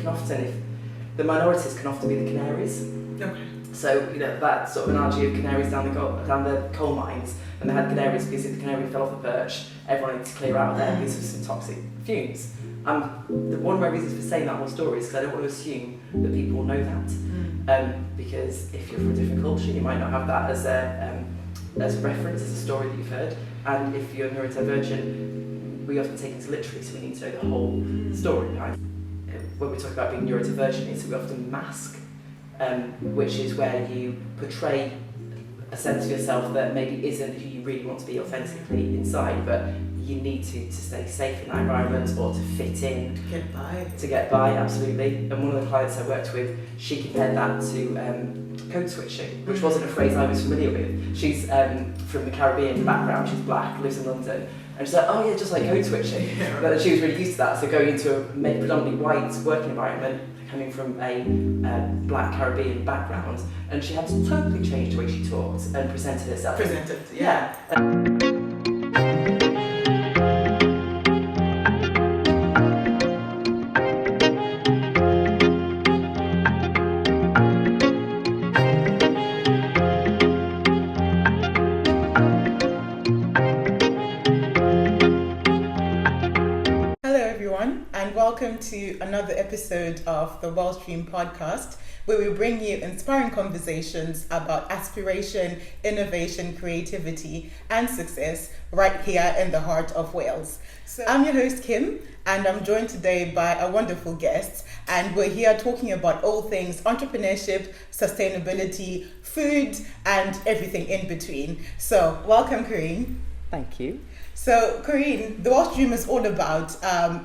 can often, if the minorities can often be the canaries. Okay. So, that sort of analogy of canaries down the coal mines, and they had canaries because if the canary fell off the perch, everyone needed to clear out there because of some toxic fumes. One of my reasons for saying that whole story is because I don't want to assume that people know that. Because if you're from a different culture, you might not have that as a reference, as a story that you've heard. And if you're neurodivergent, we often take it literally, so we need to know the whole story behind it. When we talk about being neurodivergent, we often mask, which is where you portray a sense of yourself that maybe isn't who you really want to be authentically inside, but you need to stay safe in that environment or to fit in. To get by, absolutely. And one of the clients I worked with, she compared that to code switching, which wasn't a phrase I was familiar with. She's from the Caribbean background, she's black, lives in London, and she's like, oh yeah, just like code switching. But she was really used to that, so going into a predominantly white working environment, coming from a black Caribbean background, and she had to totally change the way she talked and presented herself. Yeah. Welcome to another episode of the Welsh podcast, where we bring you inspiring conversations about aspiration, innovation, creativity, and success right here in the heart of Wales. So I'm your host, Kim, and I'm joined today by a wonderful guest, and we're here talking about all things entrepreneurship, sustainability, food, and everything in between. So welcome, Corrine. Thank you. So, Corrine, the Welsh Dream is all about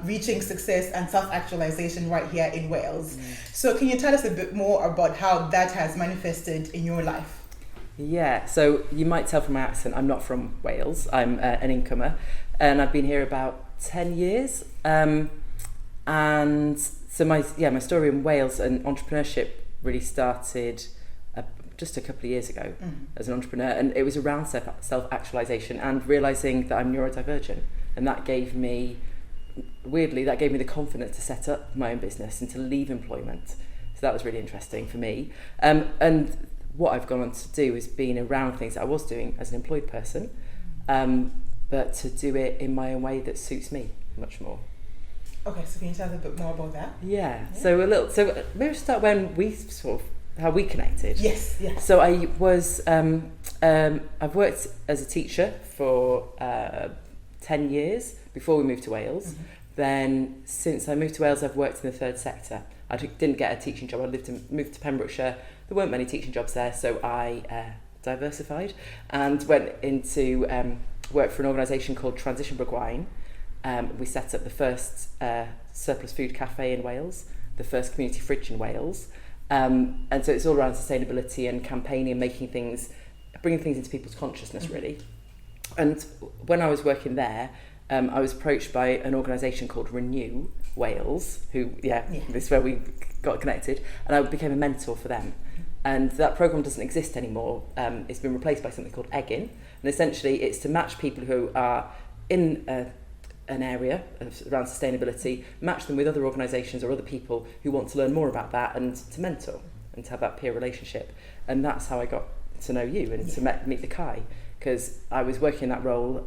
reaching success and self-actualisation right here in Wales. So can you tell us a bit more about how that has manifested in your life? Yeah, so you might tell from my accent, I'm not from Wales. I'm an incomer, and I've been here about 10 years. And so my story in Wales and entrepreneurship really started just a couple of years ago as an entrepreneur, and it was around self-actualisation and realising that I'm neurodivergent, and that gave me the confidence to set up my own business and to leave employment. So that was really interesting for me, and what I've gone on to do is being around things that I was doing as an employed person, but to do it in my own way that suits me much more. Okay, so can you tell us a bit more about that? Yeah. So maybe we'll start when we how we connected. Yes. So I was, I've worked as a teacher for 10 years before we moved to Wales. Then since I moved to Wales, I've worked in the third sector. I didn't get a teaching job. I moved to Pembrokeshire. There weren't many teaching jobs there, so I diversified and went into work for an organisation called Transition Brugwine. We set up the first surplus food cafe in Wales, the first community fridge in Wales. And so it's all around sustainability and campaigning and bringing things into people's consciousness, really. And when I was working there, I was approached by an organisation called Renew Wales, this is where we got connected, and I became a mentor for them. And that programme doesn't exist anymore. It's been replaced by something called Eggin, and essentially it's to match people who are in an area around sustainability, match them with other organisations or other people who want to learn more about that, and to mentor and to have that peer relationship. And that's how I got to know you and to meet the Kai, because I was working in that role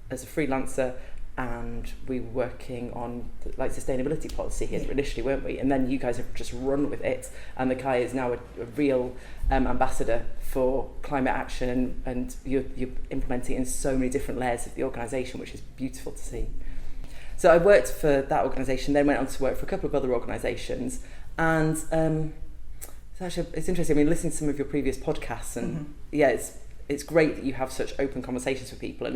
as a freelancer, and we were working on sustainability policy here initially, weren't we? And then you guys have just run with it, and the Kai is now a real ambassador for climate action, and you're implementing it in so many different layers of the organisation, which is beautiful to see. So I worked for that organisation, then went on to work for a couple of other organisations, and it's interesting. I mean, listening to some of your previous podcasts, and it's great that you have such open conversations with people, and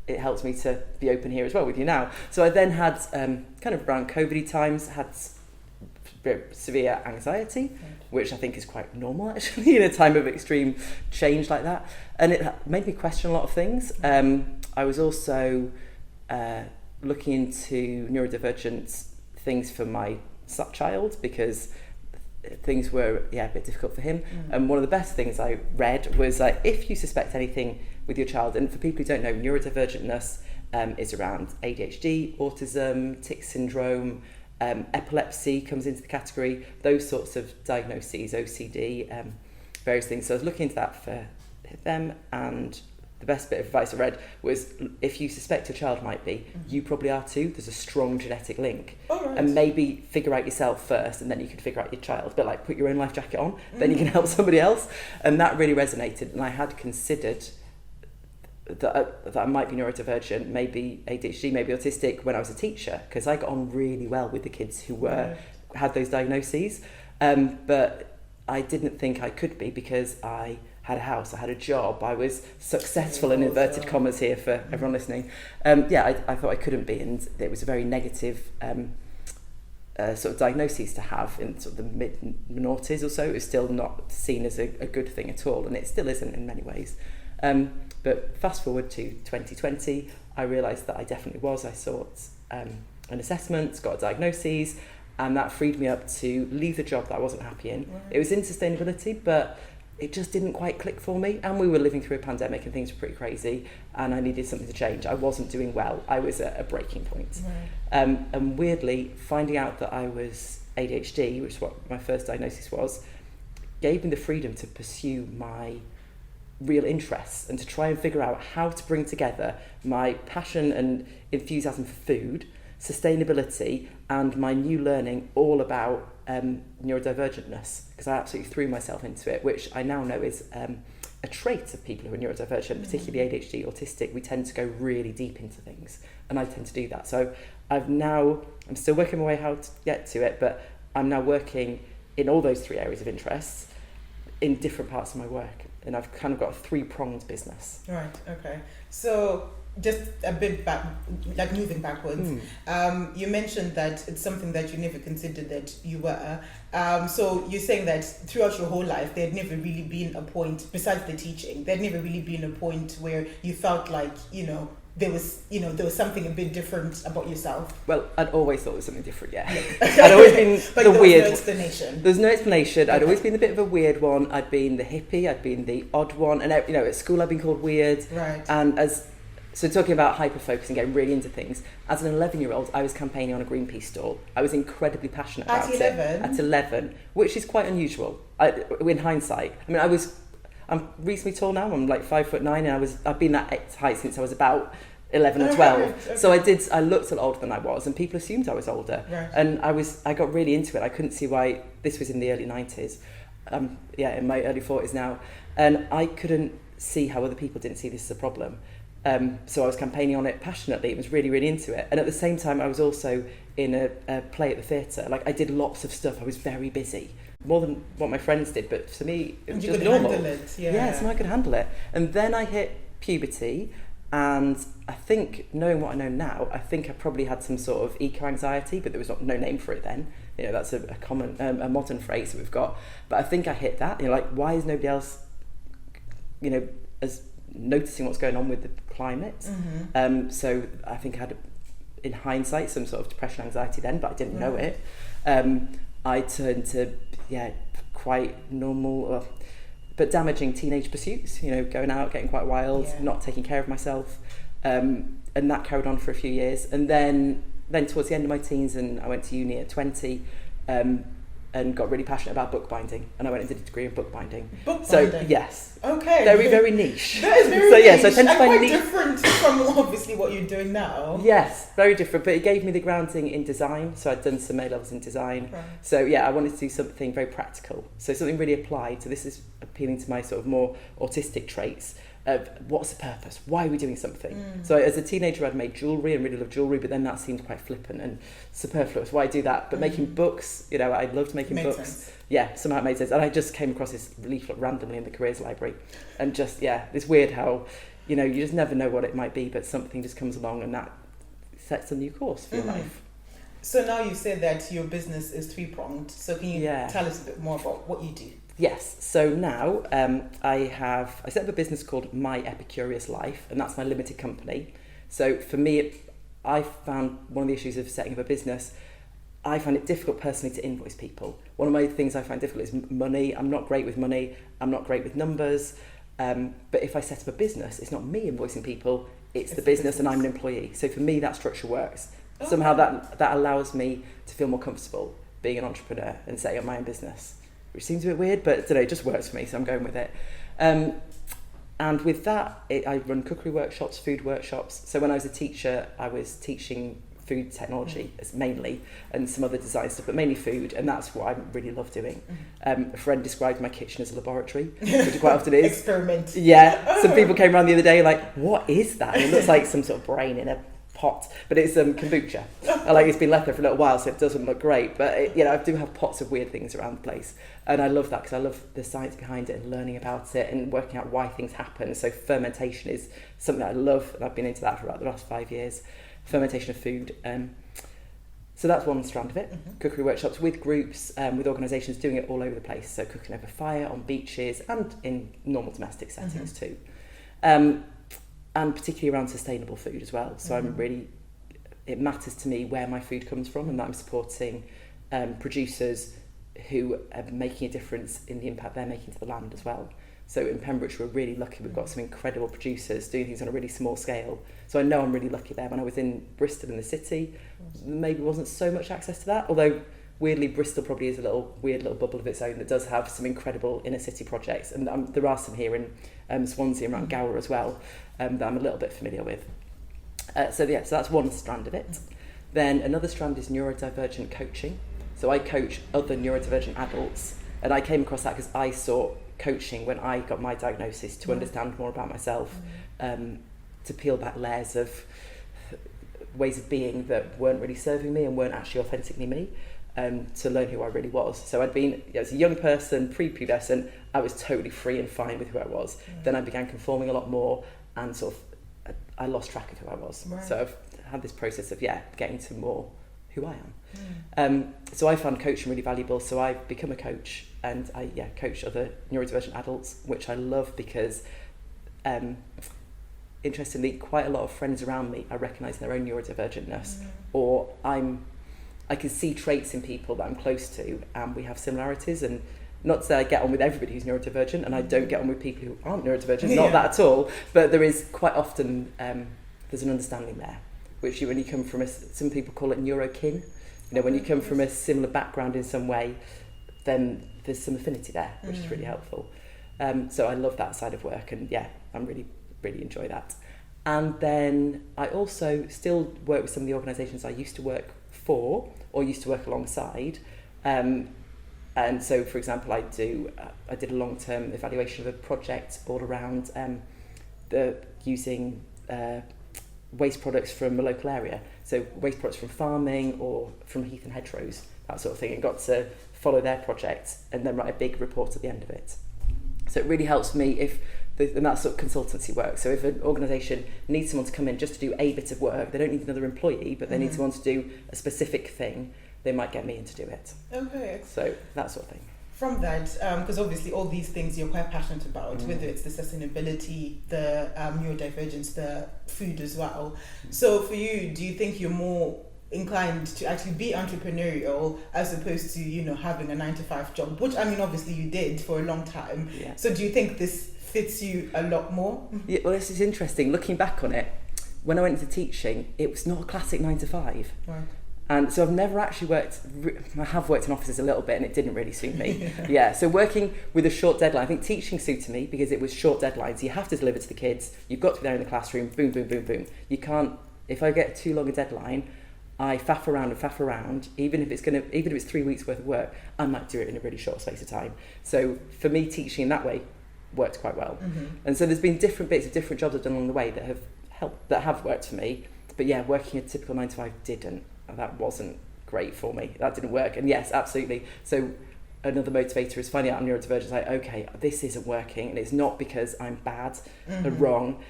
it helps me to be open here as well with you now. So I then had, kind of around COVID times, had severe anxiety, which I think is quite normal actually in a time of extreme change like that. And it made me question a lot of things. I was also looking into neurodivergent things for my child, because things were a bit difficult for him. And one of the best things I read was if you suspect anything with your child, and for people who don't know, neurodivergentness is around ADHD, autism, tic syndrome, Epilepsy comes into the category, those sorts of diagnoses, OCD, various things. So I was looking into that for them, and the best bit of advice I read was, if you suspect your child might be, you probably are too. There's a strong genetic link. Right. And maybe figure out yourself first, and then you can figure out your child. But like, put your own life jacket on, then you can help somebody else. And that really resonated. And I had considered that I might be neurodivergent, maybe ADHD, maybe autistic when I was a teacher, because I got on really well with the kids who had those diagnoses. But I didn't think I could be, because I had a house, I had a job, I was successful in inverted commas here for everyone listening. I thought I couldn't be, and it was a very negative sort of diagnosis to have in sort of the mid-noughties or so. It was still not seen as a good thing at all, and it still isn't in many ways. But fast forward to 2020, I realised that I definitely was. I sought an assessment, got a diagnosis, and that freed me up to leave the job that I wasn't happy in. Right. It was in sustainability, but it just didn't quite click for me. And we were living through a pandemic and things were pretty crazy, and I needed something to change. I wasn't doing well. I was at a breaking point. Right. And weirdly, finding out that I was ADHD, which is what my first diagnosis was, gave me the freedom to pursue my real interests and to try and figure out how to bring together my passion and enthusiasm for food, sustainability, and my new learning all about neurodivergentness, because I absolutely threw myself into it, which I now know is a trait of people who are neurodivergent, particularly ADHD, autistic. We tend to go really deep into things, and I tend to do that. So I'm still working my way how to get to it, but I'm now working in all those three areas of interest in different parts of my work. And I've kind of got a three-pronged business. Right, okay. So just a bit back, like moving backwards, you mentioned that it's something that you never considered that you were. So you're saying that throughout your whole life, there had never really been a point, besides the teaching, there had never really been a point where you felt like, there was something a bit different about yourself. Well, I'd always thought there was something different, yeah. I'd always been but the there weird. Was no explanation. There's no explanation. Okay. I'd always been a bit of a weird one. I'd been the hippie. I'd been the odd one, and at school I'd been called weird. Right. And so talking about hyper focus and getting really into things, as an 11-year-old, I was campaigning on a Greenpeace stall. I was incredibly passionate about it. At 11, which is quite unusual. In hindsight, I mean, I'm reasonably tall now. I'm like 5'9", and I've been that height since I was about 11 or 12. Okay. So I looked a lot older than I was, and people assumed I was older. Right. And I got really into it. I couldn't see why. This was in the early 90s. In my early 40s now, and I couldn't see how other people didn't see this as a problem. So I was campaigning on it passionately. It was really, really into it. And at the same time, I was also in a play at the theatre. Like, I did lots of stuff. I was very busy, more than what my friends did. But for me, it was just normal. Handle it, yeah. Yes, and I could handle it. And then I hit puberty, and I think, knowing what I know now, I think I probably had some sort of eco-anxiety, but there was no name for it then. That's a common, a modern phrase that we've got. But I think I hit that. Like, why is nobody else, as noticing what's going on with the climate? Mm-hmm. So I think I had, in hindsight, some sort of depression, anxiety then, but I didn't know it. I turned to quite normal but damaging teenage pursuits, going out, getting quite wild, not taking care of myself, and that carried on for a few years. And then towards the end of my teens, and I went to uni at 20, and got really passionate about bookbinding, and I went and did a degree in bookbinding. So yes, okay, very, very niche. That is very niche. So I tend to find quite different from obviously what you're doing now. Yes, very different, but it gave me the grounding in design. So I'd done some A-levels in design. Right. So I wanted to do something very practical. So something really applied. So this is appealing to my sort of more autistic traits. Of what's the purpose? Why are we doing something? So as a teenager, I'd made jewellery and really loved jewellery, but then that seemed quite flippant and superfluous. Why do that? But making books, I loved making books. Sense. Yeah, somehow it made sense. And I just came across this leaflet randomly in the careers library, and just it's weird how you just never know what it might be, but something just comes along and that sets a new course for your life. So now you said that your business is three-pronged. So can you tell us a bit more about what you do? Yes, so now I set up a business called My Epicurious Life, and that's my limited company. So for me, I found one of the issues of setting up a business, I find it difficult personally to invoice people. One of my things I find difficult is money. I'm not great with money, I'm not great with numbers, but if I set up a business, it's not me invoicing people, it's the business and I'm an employee. So for me, that structure works. Somehow that allows me to feel more comfortable being an entrepreneur and setting up my own business, which seems a bit weird, but I don't know, it just works for me, so I'm going with it. And with that, I run cookery workshops, food workshops. So when I was a teacher, I was teaching food technology mainly, and some other design stuff, but mainly food, and that's what I really love doing. A friend described my kitchen as a laboratory, which it quite often is. Experiment. Yeah, some people came around the other day like, what is that? It looks like some sort of brain in a pot, but it's kombucha. It's been left there for a little while, so it doesn't look great, but I do have pots of weird things around the place, and I love that because I love the science behind it and learning about it and working out why things happen. So fermentation is something that I love, and I've been into that for about the last 5 years. Fermentation of food. So that's one strand of it. Cookery workshops with groups, with organisations, doing it all over the place. So cooking over fire, on beaches, and in normal domestic settings too. And particularly around sustainable food as well. So it matters to me where my food comes from, and that I'm supporting producers who are making a difference in the impact they're making to the land as well. So in Pembrokeshire, we're really lucky. We've got some incredible producers doing things on a really small scale. So I know I'm really lucky there. When I was in Bristol in the city, maybe wasn't so much access to that. Although weirdly, Bristol probably is a weird little bubble of its own that does have some incredible inner city projects. And there are some here in Swansea and around Gower as well that I'm a little bit familiar with. So that's one strand of it. Then another strand is neurodivergent coaching. So I coach other neurodivergent adults. And I came across that because I saw coaching when I got my diagnosis to understand more about myself, to peel back layers of ways of being that weren't really serving me and weren't actually authentically me, to learn who I really was. So I'd been, as a young person, pre-pubescent, I was totally free and fine with who I was. Then I began conforming a lot more, and I lost track of who I was. So I've had this process of getting to more who I am. So I found coaching really valuable, so I've become a coach, and I coach other neurodivergent adults, which I love because interestingly, quite a lot of friends around me I recognise their own neurodivergentness, or I can see traits in people that I'm close to, and we have similarities. And not to say I get on with everybody who's neurodivergent, and I don't get on with people who aren't neurodivergent, not that at all, but there is quite often there's an understanding there, which when you come from some people call it neurokin, when you come from a similar background in some way, then there's some affinity there, which is really helpful. So I love that side of work, and I'm really enjoy that. And then I also still work with some of the organisations I used to work for or used to work alongside. And so, for example, I did a long-term evaluation of a project all around using waste products from a local area. So waste products from farming or from heath and hedgerows, that sort of thing, and got to follow their project and then write a big report at the end of it. So it really helps me and that's sort of consultancy work. So if an organisation needs someone to come in just to do a bit of work, they don't need another employee, but they need someone to do a specific thing, they might get me in to do it. Okay. So that sort of thing. From that, because obviously all these things you're quite passionate about, whether it's the sustainability, the neurodivergence, the food as well. So for you, do you think you're more inclined to actually be entrepreneurial as opposed to, having a 9-to-5 job, which obviously you did for a long time. Yeah. So do you think this fits you a lot more? Yeah, well, this is interesting. Looking back on it, when I went into teaching, it was not a classic 9-to-5. Right. And so I've never actually I have worked in offices a little bit, and it didn't really suit me. So working with a short deadline, I think teaching suited me because it was short deadlines. You have to deliver to the kids. You've got to be there in the classroom, boom, boom, boom, boom. You can't, if I get too long a deadline, I faff around, even if it's 3 weeks worth of work, I might do it in a really short space of time. So for me, teaching in that way worked quite well. And so there's been different bits of different jobs I've done along the way that have helped, that have worked for me. But working a typical 9-to-5 didn't. That wasn't great for me. That didn't work. And yes, absolutely. So another motivator is finding out I'm neurodivergent. Like, okay, this isn't working, and it's not because I'm bad and wrong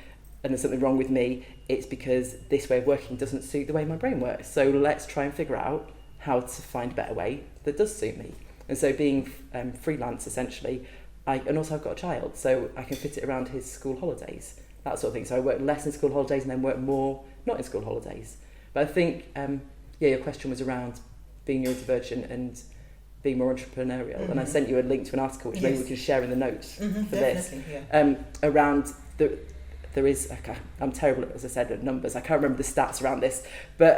and there's something wrong with me. It's because this way of working doesn't suit the way my brain works. So let's try and figure out how to find a better way that does suit me. And so being freelance, essentially, and also I've got a child, so I can fit it around his school holidays, that sort of thing. So I work less in school holidays and then work more not in school holidays. But I think, your question was around being neurodivergent and being more entrepreneurial. And I sent you a link to an article, which maybe we can share in the notes for this, around the there is, I'm terrible, as I said, at numbers. I can't remember the stats around this, but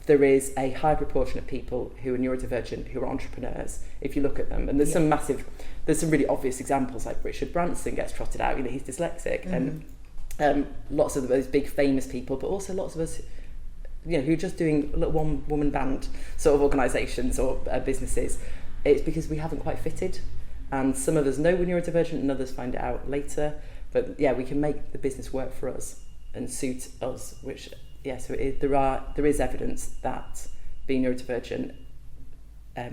there is a high proportion of people who are neurodivergent who are entrepreneurs, if you look at them. And there's some really obvious examples, like Richard Branson gets trotted out, he's dyslexic, and lots of those big famous people, but also lots of us, who are just doing little one-woman band sort of organisations or businesses. It's because we haven't quite fitted. And some of us know we're neurodivergent and others find it out later. But yeah, we can make the business work for us and suit us, which, so there is evidence that being neurodivergent, I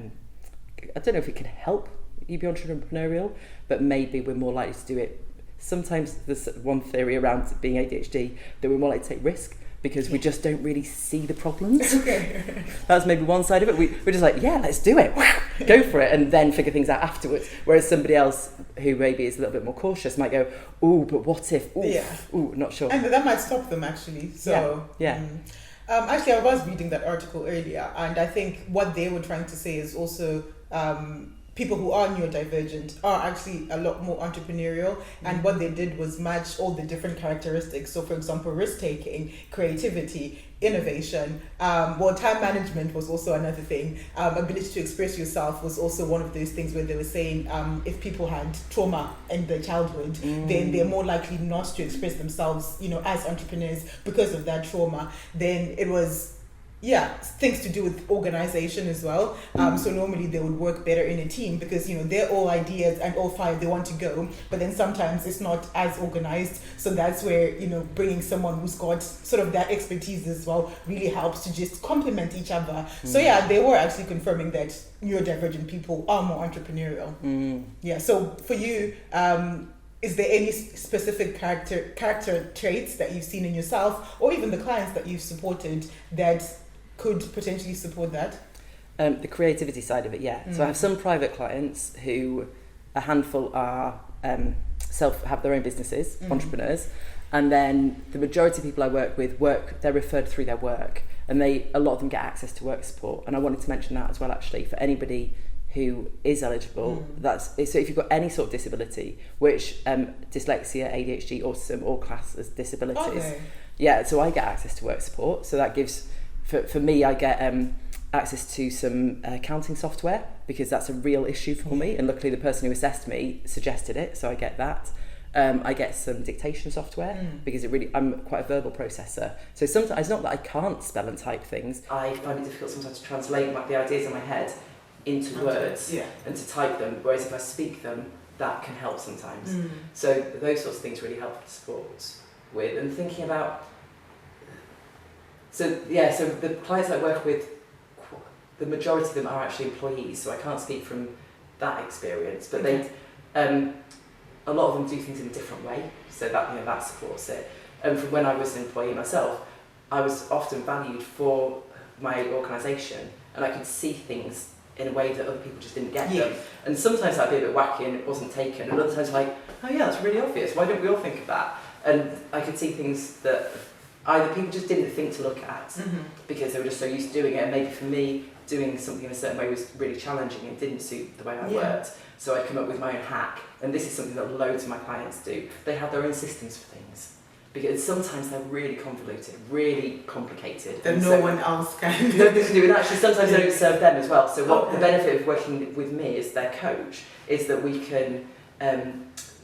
don't know if it can help you be entrepreneurial, but maybe we're more likely to do it. Sometimes there's one theory around being ADHD that we're more likely to take risk because we just don't really see the problems. Okay. That's maybe one side of it. We're just like, let's do it, go for it, and then figure things out afterwards. Whereas somebody else who maybe is a little bit more cautious might go, ooh, but what if? Ooh, not sure. And that might stop them actually. So actually, I was reading that article earlier, and I think what they were trying to say is also people who are neurodivergent are actually a lot more entrepreneurial, and what they did was match all the different characteristics. So for example, risk-taking, creativity, innovation, time management was also another thing. Ability to express yourself was also one of those things where they were saying if people had trauma in their childhood, then they're more likely not to express themselves, as entrepreneurs because of that trauma. Then it was things to do with organization as well. So normally they would work better in a team because, they're all ideas and all five, they want to go. But then sometimes it's not as organized. So that's where, bringing someone who's got sort of that expertise as well really helps to just complement each other. So they were actually confirming that neurodivergent people are more entrepreneurial. So for you, is there any specific character traits that you've seen in yourself or even the clients that you've supported that could potentially support that? The creativity side of it, So I have some private clients who, a handful are have their own businesses, entrepreneurs, and then the majority of people I work with they're referred through their work, and a lot of them get access to work support. And I wanted to mention that as well, actually, for anybody who is eligible. So if you've got any sort of disability, which dyslexia, ADHD, autism, all class as disabilities. Okay. So I get access to work support. So that gives, for me, I get access to some accounting software because that's a real issue for me. And luckily the person who assessed me suggested it, so I get that. I get some dictation software because I'm quite a verbal processor. So sometimes, it's not that I can't spell and type things. I find it difficult sometimes to translate the ideas in my head into words and to type them, whereas if I speak them, that can help sometimes. So those sorts of things really help to support with. And thinking about, so the clients I work with, the majority of them are actually employees, so I can't speak from that experience, but a lot of them do things in a different way, so that supports it. And from when I was an employee myself, I was often valued for my organisation, and I could see things in a way that other people just didn't get them. And sometimes that'd be a bit wacky and it wasn't taken, and other times like, oh yeah, that's really obvious, why don't we all think of that? And I could see things that either people just didn't think to look at because they were just so used to doing it, and maybe for me, doing something in a certain way was really challenging and didn't suit the way I worked. So I come up with my own hack, and this is something that loads of my clients do. They have their own systems for things, because sometimes they're really convoluted, really complicated. That no one else can do. And actually sometimes they don't serve them as well. So what the benefit of working with me as their coach is that we can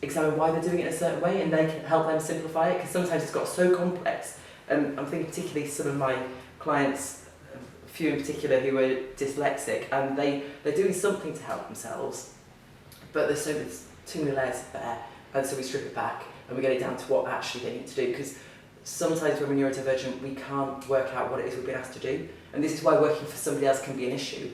examine why they're doing it in a certain way, and then can help them simplify it, because sometimes it's got so complex. I'm thinking particularly some of my clients, a few in particular, who are dyslexic, and they're doing something to help themselves, but there's too many layers there, and so we strip it back and we get it down to what actually they need to do, because sometimes when we're neurodivergent we can't work out what it is we've been asked to do, and this is why working for somebody else can be an issue.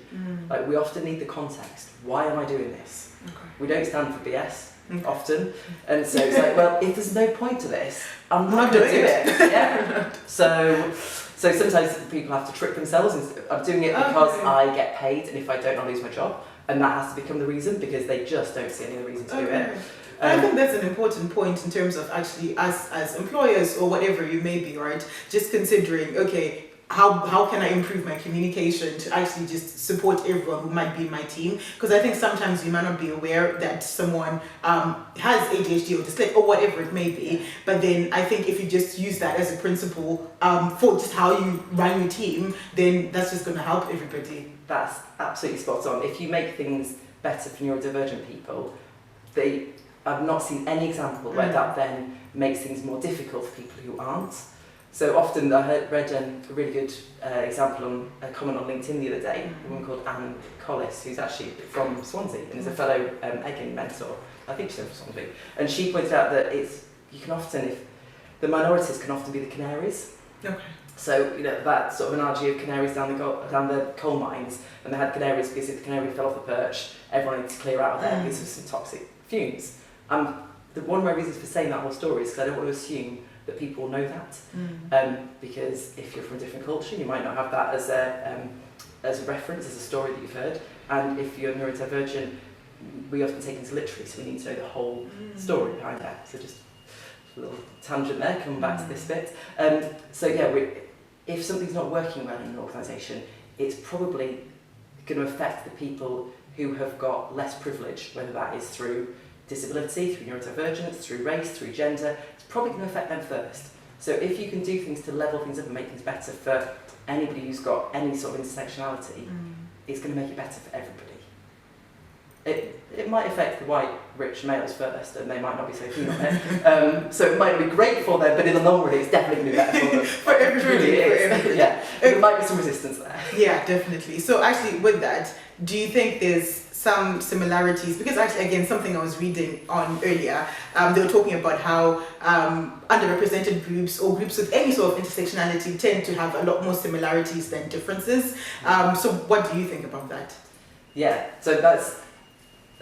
Like, we often need the context. Why am I doing this? We don't stand for BS often, and so it's like, well, if there's no point to this, I'm not going to do it. So sometimes people have to trick themselves, and I'm doing it because I get paid, and if I don't, I'll lose my job, and that has to become the reason, because they just don't see any other reason to do it. I think that's an important point in terms of actually as employers or whatever you may be, right? Just considering, okay, how can I improve my communication to actually just support everyone who might be in my team? Because I think sometimes you might not be aware that someone has ADHD or dyslexia or whatever it may be. But then I think if you just use that as a principle for just how you run your team, then that's just going to help everybody. That's absolutely spot on. If you make things better for neurodivergent people, I've not seen any example where that then makes things more difficult for people who aren't. So often I read a really good example on a comment on LinkedIn the other day, a woman called Anne Collis, who's actually from Swansea and is a fellow Egging mentor. I think she's from Swansea. And she pointed out that the minorities can often be the canaries. Okay. So, that sort of analogy of canaries down the coal mines, and they had canaries because if the canary fell off the perch, everyone needed to clear out of there because of some toxic fumes. One of my reasons for saying that whole story is because I don't want to assume that people know that, because if you're from a different culture, you might not have that as a reference, as a story that you've heard, and if you're neurodivergent, we often take things literally, so we need to know the whole story behind that. So just a little tangent there, coming back to this bit. If something's not working well in an organisation, it's probably going to affect the people who have got less privilege, whether that is through disability, through neurodivergence, through race, through gender. It's probably going to affect them first. So if you can do things to level things up and make things better for anybody who's got any sort of intersectionality, it's going to make it better for everybody. It might affect the white, rich males first, and they might not be so keen on it. So it might not be great for them, but in the long run, it's definitely going to be better for them. For everybody. Yeah, there might be some resistance there. Yeah, definitely. So actually, with that, do you think there's some similarities? Because actually, again, something I was reading on earlier, they were talking about how underrepresented groups or groups with any sort of intersectionality tend to have a lot more similarities than differences. So what do you think about that? Yeah,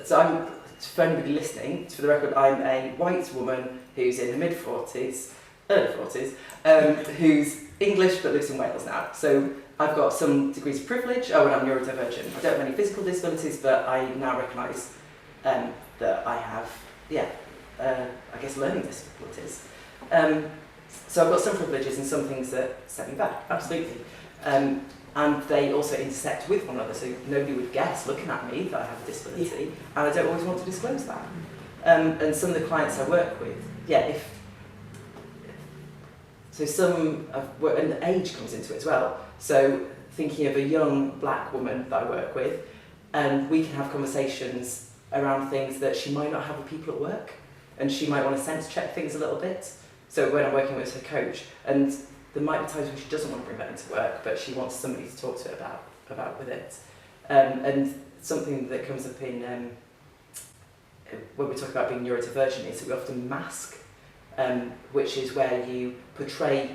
so I'm, for anybody listening, for the record, I'm a white woman who's in the mid-40s, early 40s, who's English but lives in Wales now. So I've got some degrees of privilege, and I'm neurodivergent. I don't have any physical disabilities, but I now recognise that I have, learning disabilities. So I've got some privileges and some things that set me back, absolutely. And they also intersect with one another, so nobody would guess, looking at me, that I have a disability, and I don't always want to disclose that. And some of the clients I work with, and age comes into it as well. So thinking of a young black woman that I work with, and we can have conversations around things that she might not have with people at work, and she might want to sense check things a little bit. So when I'm working with her coach, and there might be times when she doesn't want to bring that into work, but she wants somebody to talk to her about with it. And something that comes up in when we talk about being neurodivergent is that we often mask, which is where you portray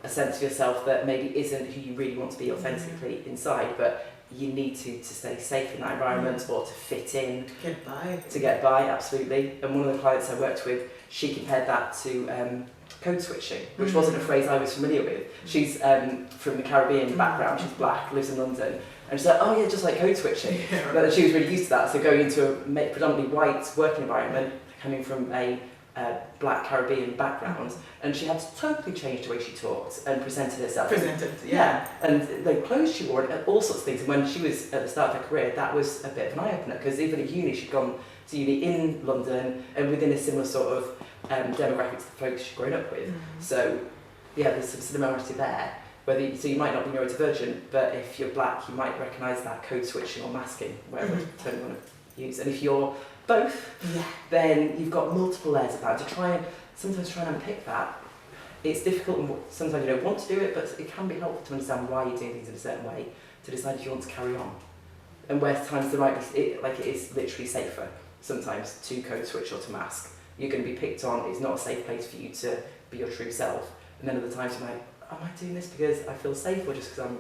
a sense of yourself that maybe isn't who you really want to be authentically inside, but you need to stay safe in that environment or to fit in. To get by, absolutely. And one of the clients I worked with, she compared that to code switching, which wasn't a phrase I was familiar with. She's from the Caribbean background, she's black, lives in London, and she's like, oh yeah, just like code switching. But she was really used to that, so going into a predominantly white working environment, coming from a black Caribbean background, and she had to totally change the way she talked and presented herself. And the clothes she wore and all sorts of things. And when she was at the start of her career, that was a bit of an eye-opener, because even at uni, she'd gone to uni in London and within a similar sort of demographic to the folks she'd grown up with. So there's some similarity there. So you might not be neurodivergent, but if you're black, you might recognise that code switching or masking, whatever term you want to use. And if you're both, then you've got multiple layers of that. Sometimes try and unpick that. It's difficult, and sometimes you don't want to do it, but it can be helpful to understand why you're doing things in a certain way, to decide if you want to carry on. And where times there might be, it is literally safer sometimes to code switch or to mask. You're going to be picked on, it's not a safe place for you to be your true self. And then other times you're like, am I doing this because I feel safe, or just because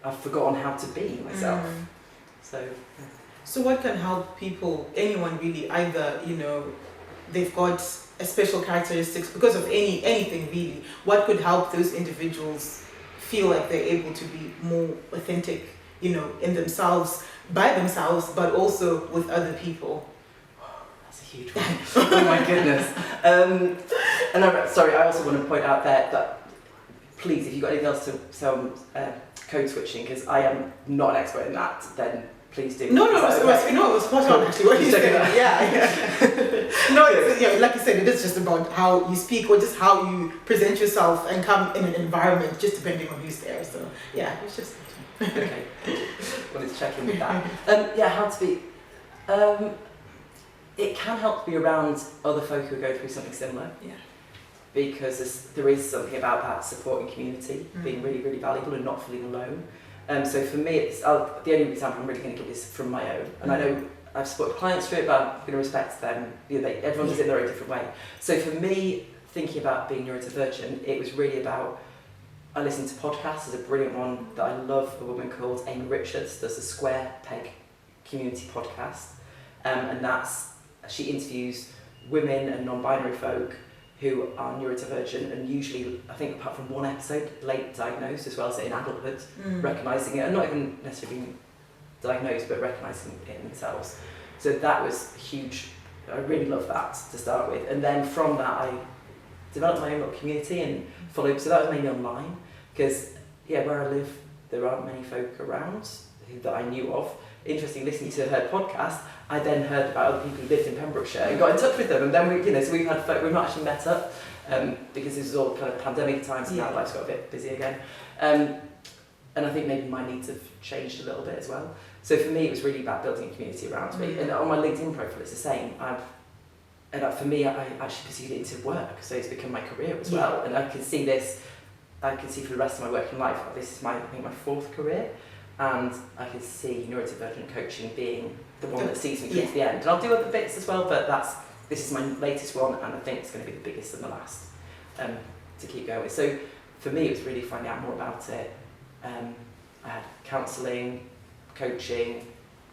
I've forgotten how to be myself? So what can help people, anyone really, either, they've got a special characteristics because of anything really, what could help those individuals feel like they're able to be more authentic, in themselves, by themselves, but also with other people? That's a huge one. Oh my goodness. And I also want to point out there that please, if you've got anything else to say on code switching, because I am not an expert in that, then please do. No, it was spot on actually what you said. Yeah. No, it's, like you said, it is just about how you speak or just how you present yourself and come in an environment, just depending on who's there. So yeah, it's just okay. Well, it's checking with that. How to be. It can help to be around other folk who go through something similar. Yeah. Because there is something about that supporting community being really, really valuable and not feeling alone. So for me, it's the only example I'm really going to give is from my own. And I know I've supported clients through it, but I'm going to respect them. Everyone does it in their own different way. So for me, thinking about being neurodivergent, it was really about, I listened to podcasts. There's a brilliant one that I love, a woman called Amy Richards, does the Square Peg Community podcast. And she interviews women and non-binary folk who are neurodivergent, and usually, I think apart from one episode, late diagnosed as well, so in adulthood, recognising it, and not even necessarily being diagnosed, but recognising it in themselves. So that was huge. I really love that to start with. And then from that, I developed my own little community and followed, so that was mainly online, because where I live, there aren't many folk around that I knew of. Interesting, listening to her podcast, I then heard about other people who lived in Pembrokeshire and got in touch with them, and then we've not actually met up because this was all kind of pandemic times, and now life's got a bit busy again. And I think maybe my needs have changed a little bit as well. So for me, it was really about building a community around me, and on my LinkedIn profile, it's the same. For me, I actually pursued it into work, so it's become my career as well. And I can see for the rest of my working life, this is my fourth career. And I can see neurodivergent coaching being the one that sees me through to the end. And I'll do other bits as well, but this is my latest one, and I think it's going to be the biggest and the last to keep going with. So for me, it was really finding out more about it. I had counselling, coaching,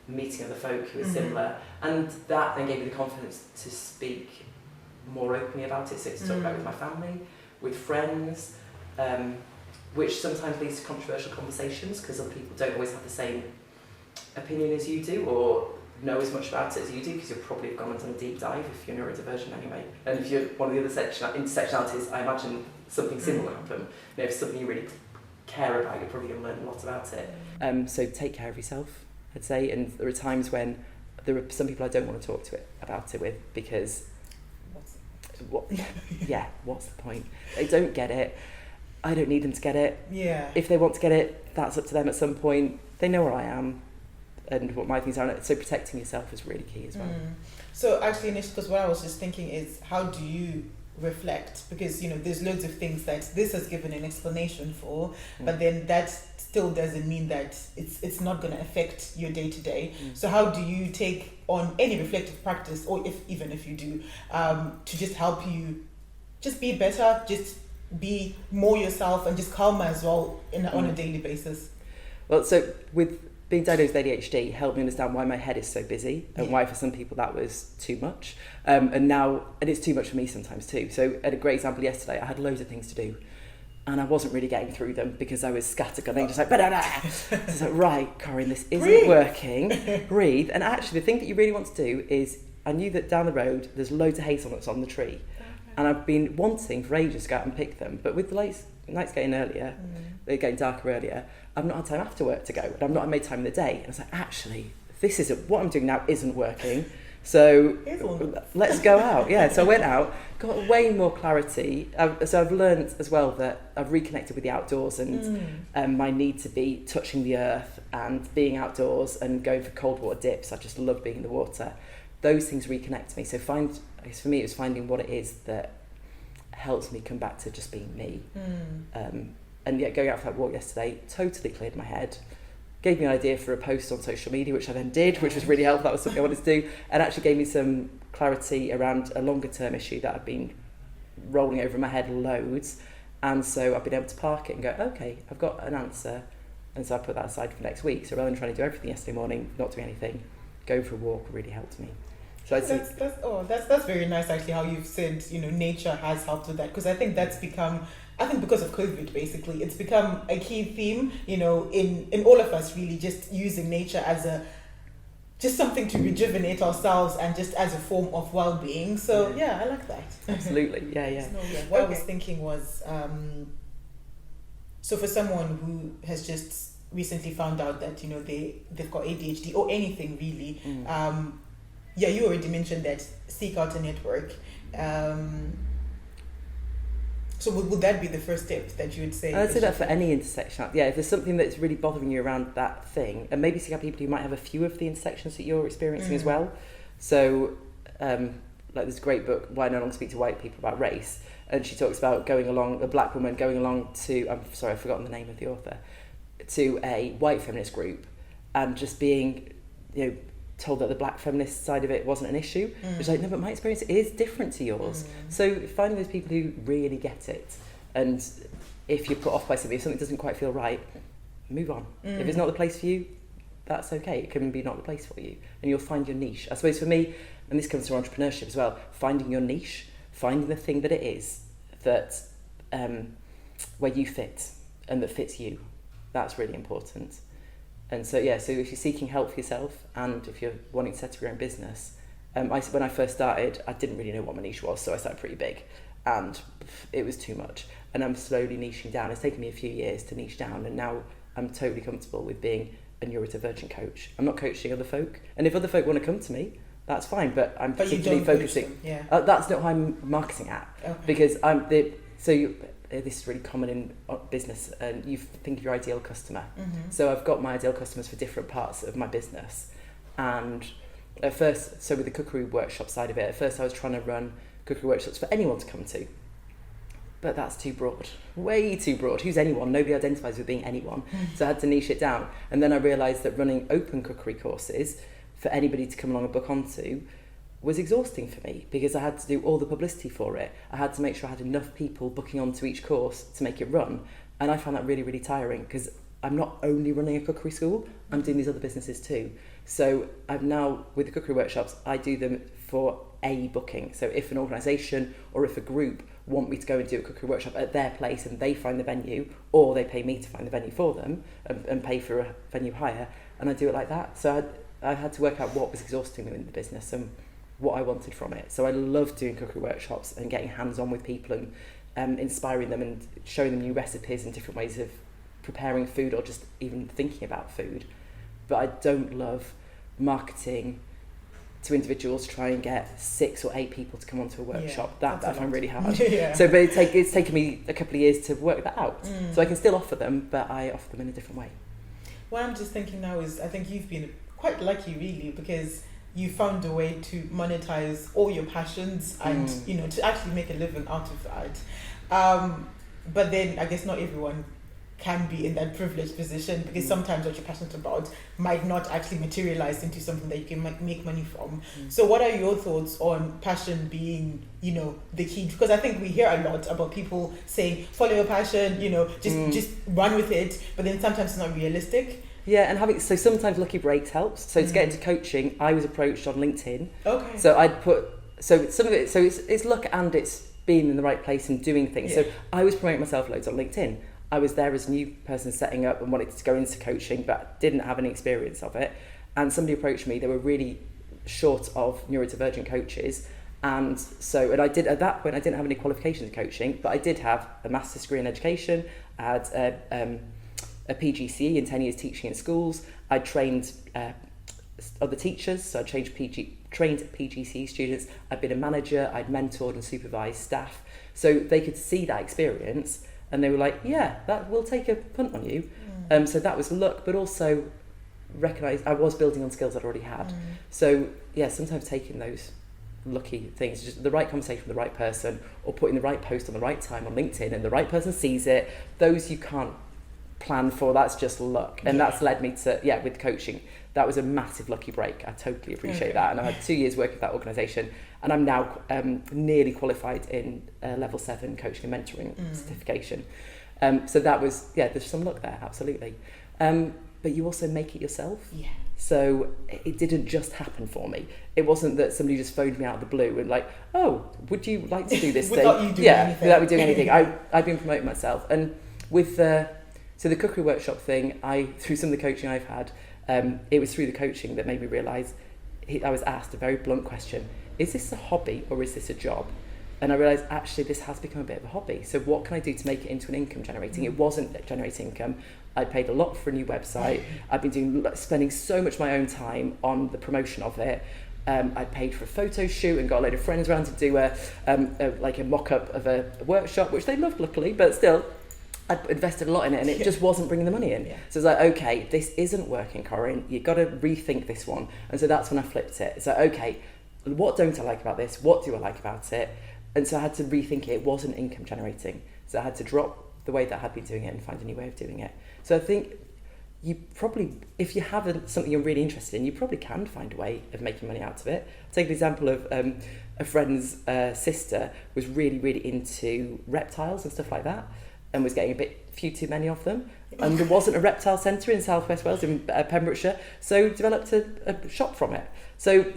meeting other folk who were similar, and that then gave me the confidence to speak more openly about it. So to talk about it with my family, with friends, which sometimes leads to controversial conversations because other people don't always have the same opinion as you do or know as much about it as you do, because you'll probably have gone and done a deep dive if you're neurodivergent anyway. And if you're one of the other intersectionalities, I imagine something similar will happen. If it's something you really care about, you're probably going to learn a lot about it. So take care of yourself, I'd say. And there are times when there are some people I don't want to talk about it with because what's the point? They don't get it. I don't need them to get it. Yeah. If they want to get it, that's up to them at some point. They know where I am and what my things are. So protecting yourself is really key as well. So actually, because what I was just thinking is, how do you reflect? Because, there's loads of things that this has given an explanation for, but then that still doesn't mean that it's not going to affect your day to day. So how do you take on any reflective practice, or even if you do, to just help you just be better, just be more yourself and just calmer as well on a daily basis? Well, so with being diagnosed with ADHD helped me understand why my head is so busy and why for some people that was too much. And it's too much for me sometimes too. So a great example yesterday, I had loads of things to do and I wasn't really getting through them because I was scattergunning, just like, so it's like, right, Corrine, this isn't working. Breathe. And actually the thing that you really want to do is, I knew that down the road there's loads of hazelnuts on the tree. And I've been wanting for ages to go out and pick them. But with the nights getting earlier, they're getting darker earlier, I've not had time after work to go. And I've not made time in the day. And I was like, actually, what I'm doing now isn't working. So let's go out. Yeah, so I went out, got way more clarity. So I've learned as well that I've reconnected with the outdoors and my need to be touching the earth and being outdoors and going for cold water dips. I just love being in the water. Those things reconnect me. So for me, it was finding what it is that helps me come back to just being me. And going out for that walk yesterday totally cleared my head, gave me an idea for a post on social media, which I then did, which was really helpful. That was something I wanted to do, and actually gave me some clarity around a longer term issue that I've been rolling over in my head loads. And so I've been able to park it and go, okay, I've got an answer. And so I put that aside for next week. So rather than trying to do everything yesterday morning, not doing anything, going for a walk really helped me. So that's very nice actually, how you've said, nature has helped with that, because I think that's become, because of COVID basically, it's become a key theme, in all of us really, just using nature as just something to rejuvenate ourselves and just as a form of well-being. So I like that. Absolutely, yeah. What I was thinking was, So for someone who has just recently found out that, you know, they've got ADHD or anything really, you already mentioned that, seek out a network. So would that be the first step that you would say? I'd say that for any intersection. Yeah, if there's something that's really bothering you around that thing, and maybe seek out people who might have a few of the intersections that you're experiencing as well. So, like there's a great book, Why No Longer Speak to White People, about race, and she talks about a black woman going along to, I'm sorry, I've forgotten the name of the author, to a white feminist group, and just being, you know, told that the black feminist side of it wasn't an issue. It's like, no, but my experience is different to yours. So finding those people who really get it, and if you're put off by something, if something doesn't quite feel right, move on. If it's not the place for you, that's okay. It can be not the place for you, and you'll find your niche. I suppose for me, and this comes to entrepreneurship as well, finding your niche, finding the thing that it is that where you fit and that fits you. That's really important. And so, yeah, so if you're seeking help for yourself, and if you're wanting to set up your own business, when I first started, I didn't really know what my niche was, so I started pretty big, and it was too much. And I'm slowly niching down. It's taken me a few years to niche down, and now I'm totally comfortable with being a neurodivergent coach. I'm not coaching other folk, and if other folk want to come to me, that's fine, but I'm particularly focusing. That's not who I'm marketing at, because this is really common in business, and you think of your ideal customer. So I've got my ideal customers for different parts of my business, and at first, so with the cookery workshop side of it, at first I was trying to run cookery workshops for anyone to come to, but that's too broad, way too broad. Who's anyone? Nobody identifies with being anyone. So I had to niche it down, and then I realised that running open cookery courses for anybody to come along and book onto was exhausting for me, because I had to do all the publicity for it. I had to make sure I had enough people booking onto each course to make it run, and I found that really, really tiring, because I'm not only running a cookery school, I'm doing these other businesses too. So I'm now, with the cookery workshops, I do them for a booking. So if an organisation or if a group want me to go and do a cookery workshop at their place and they find the venue, or they pay me to find the venue for them and pay for a venue hire, and I do it like that. So I had to work out what was exhausting me in the business and what I wanted from it. So I love doing cookery workshops and getting hands-on with people and inspiring them and showing them new recipes and different ways of preparing food, or just even thinking about food. But I don't love marketing to individuals to try and get 6 or 8 people to come onto a workshop. That I find really hard. So but it's taken me a couple of years to work that out. So I can still offer them, but I offer them in a different way. What I'm just thinking now is, I think you've been quite lucky really, because you found a way to monetize all your passions and, you know, to actually make a living out of that. But then I guess not everyone can be in that privileged position, because sometimes what you're passionate about might not actually materialize into something that you can make money from. So what are your thoughts on passion being, you know, the key? Because I think we hear a lot about people saying, follow your passion, you know, just run with it, but then sometimes it's not realistic. Yeah, and so sometimes lucky breaks helps. So to get into coaching, I was approached on LinkedIn. Okay. So some of it, so it's luck and it's being in the right place and doing things. So I was promoting myself loads on LinkedIn. I was there as a new person setting up and wanted to go into coaching, but didn't have any experience of it. And somebody approached me. They were really short of neurodivergent coaches. And I did, at that point, I didn't have any qualifications in coaching, but I did have a master's degree in education. I had a PGCE in 10 years teaching in schools. I trained other teachers, so I trained PGCE students. I'd been a manager, I'd mentored and supervised staff. So they could see that experience, and they were like, yeah, that will take a punt on you. So that was luck, but also recognise I was building on skills I'd already had. So yeah, sometimes taking those lucky things, just the right conversation with the right person, or putting the right post on the right time on LinkedIn and the right person sees it, those you can't plan for. That's just luck. And that's led me to, with coaching, that was a massive lucky break. I totally appreciate that. And I had 2 years working with that organisation, and I'm now nearly qualified in level 7 coaching and mentoring certification. So that was, there's some luck there, absolutely. But you also make it yourself. So it didn't just happen for me. It wasn't that somebody just phoned me out of the blue and like, oh, would you like to do this without thing? You doing anything. Without me doing anything. I've been promoting myself. And with so the cookery workshop thing, through some of the coaching I've had, it was through the coaching that made me realise, I was asked a very blunt question: is this a hobby or is this a job? And I realised, actually, this has become a bit of a hobby. So what can I do to make it into an income generating? It wasn't generating income. I paid a lot for a new website. I've been spending so much of my own time on the promotion of it. I paid for a photo shoot and got a load of friends around to do a mock-up of a workshop, which they loved, luckily, but still, I'd invested a lot in it, and it just wasn't bringing the money in. Yeah. So it's like, okay, this isn't working, Corrine. You've got to rethink this one. And so that's when I flipped it. It's like, okay, what don't I like about this? What do I like about it? And so I had to rethink it. It wasn't income generating. So I had to drop the way that I had been doing it and find a new way of doing it. So I think you probably, if you have something you're really interested in, you probably can find a way of making money out of it. Take an example of a friend's sister was really, really into reptiles and stuff like that, and was getting few too many of them. And there wasn't a reptile centre in South West Wales, in Pembrokeshire, so developed a shop from it. So,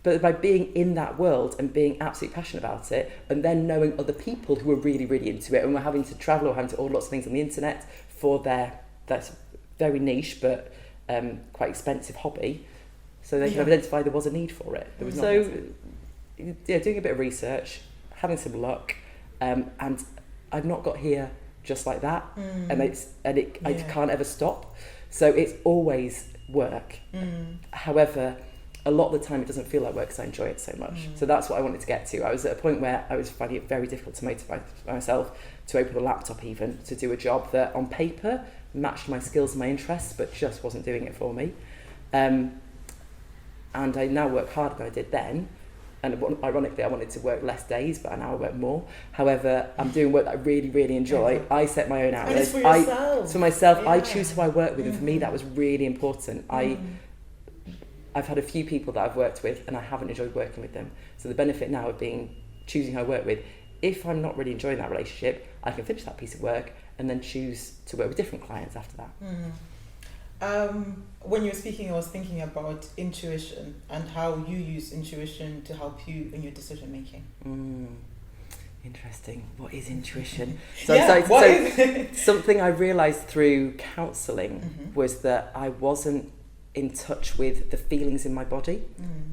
but by being in that world and being absolutely passionate about it, and then knowing other people who were really, really into it and were having to travel or having to order lots of things on the internet for that's very niche but quite expensive hobby, so they can identify there was a need for it. Doing a bit of research, having some luck, and I've not got here just like that, I can't ever stop. So it's always work. However, a lot of the time it doesn't feel like work because I enjoy it so much. So that's what I wanted to get to. I was at a point where I was finding it very difficult to motivate myself to open a laptop, even to do a job that on paper matched my skills and my interests, but just wasn't doing it for me. And I now work harder than I did then. And ironically, I wanted to work less days, but I now work more. However, I'm doing work that I really, really enjoy. I set my own hours. And it's for yourself. For myself, I choose who I work with, and for me, that was really important. I've had a few people that I've worked with, and I haven't enjoyed working with them. So the benefit now of choosing who I work with, if I'm not really enjoying that relationship, I can finish that piece of work and then choose to work with different clients after that. When you were speaking, I was thinking about intuition and how you use intuition to help you in your decision making. Interesting. What is intuition? Something I realised through counselling was that I wasn't in touch with the feelings in my body.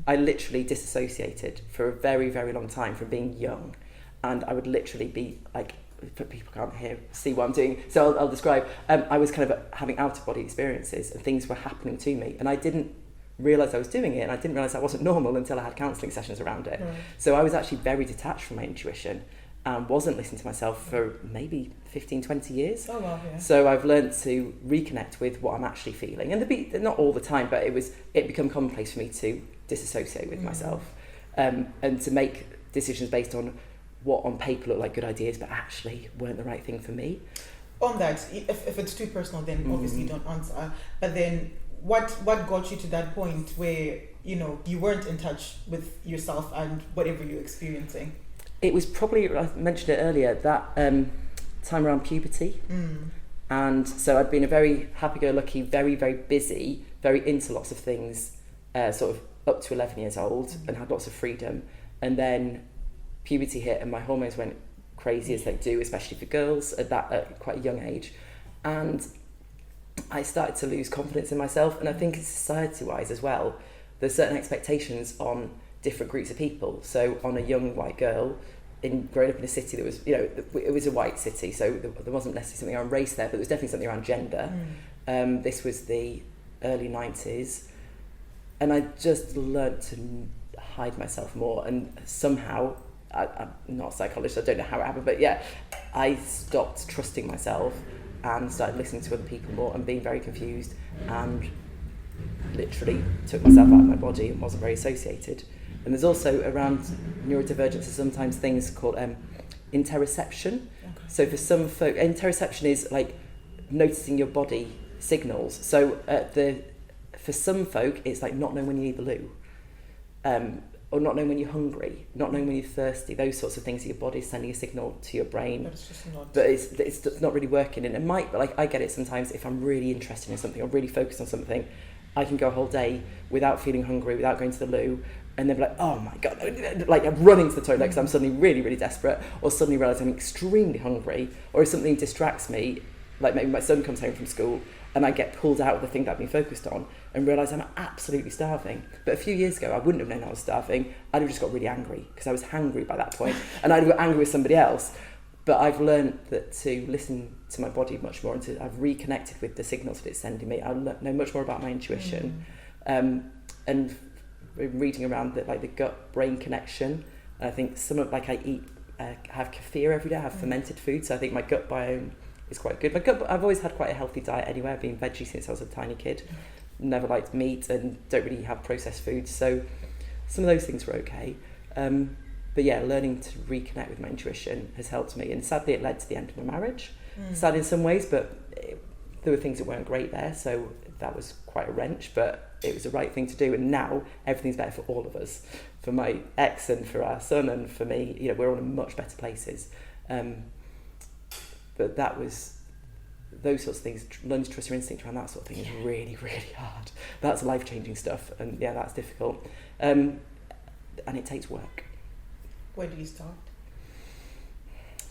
I literally disassociated for a very, very long time from being young, and I would literally be like, but people can't see what I'm doing, so I'll describe. I was kind of having out-of-body experiences, and things were happening to me, and I didn't realise I was doing it, and I didn't realise I wasn't normal until I had counselling sessions around it. So I was actually very detached from my intuition and wasn't listening to myself for maybe 15, 20 years. Oh, wow, yeah. So I've learned to reconnect with what I'm actually feeling, and not all the time, but it became commonplace for me to disassociate with myself, and to make decisions based on what on paper looked like good ideas but actually weren't the right thing for me. On that, if it's too personal, then obviously don't answer. But then what got you to that point where you weren't in touch with yourself and whatever you're experiencing? It was probably, I mentioned it earlier, that time around puberty. And so I'd been a very happy-go-lucky, very, very busy, very into lots of things, sort of up to 11 years old, and had lots of freedom. And then puberty hit and my hormones went crazy, as they do, especially for girls at quite a young age. And I started to lose confidence in myself. And I think society-wise as well, there's certain expectations on different groups of people. So on a young white girl, growing up in a city that was, it was a white city, so there wasn't necessarily something around race there, but there was definitely something around gender. This was the early 90s. And I just learnt to hide myself more, and somehow, I'm not a psychologist, I don't know how it happened, but I stopped trusting myself and started listening to other people more and being very confused, and literally took myself out of my body and wasn't very associated. And there's also around neurodivergence, sometimes things called interoception. So for some folk, interoception is like noticing your body signals. So for some folk, it's like not knowing when you need the loo. Or not knowing when you're hungry, not knowing when you're thirsty, those sorts of things that your body's sending a signal to your brain. But it's just not. But it's not really working. And it might, but like I get it sometimes if I'm really interested in something or really focused on something, I can go a whole day without feeling hungry, without going to the loo, and then be like, oh my God, like I'm running to the toilet because I'm suddenly really, really desperate, or suddenly realise I'm extremely hungry, or if something distracts me, like maybe my son comes home from school and I get pulled out of the thing that I've been focused on and realise I'm absolutely starving. But a few years ago, I wouldn't have known I was starving. I'd have just got really angry because I was hangry by that point, and I'd have got angry with somebody else. But I've learned that to listen to my body much more, and I've reconnected with the signals that it's sending me. I know much more about my intuition, and reading around the gut-brain connection. And I think some of I eat, have kefir every day. I have fermented food, so I think my gut biome is quite good. I've always had quite a healthy diet anyway. I've been veggie since I was a tiny kid. Never liked meat and don't really have processed foods, so some of those things were okay. But yeah, learning to reconnect with my intuition has helped me, and sadly it led to the end of my marriage. Sad in some ways, but there were things that weren't great there, so that was quite a wrench, but it was the right thing to do, and now everything's better for all of us, for my ex and for our son and for me. We're all in much better places. But that was, those sorts of things, learning to trust your instinct around that sort of thing is really, really hard. That's life-changing stuff, and yeah, that's difficult. And it takes work. Where do you start?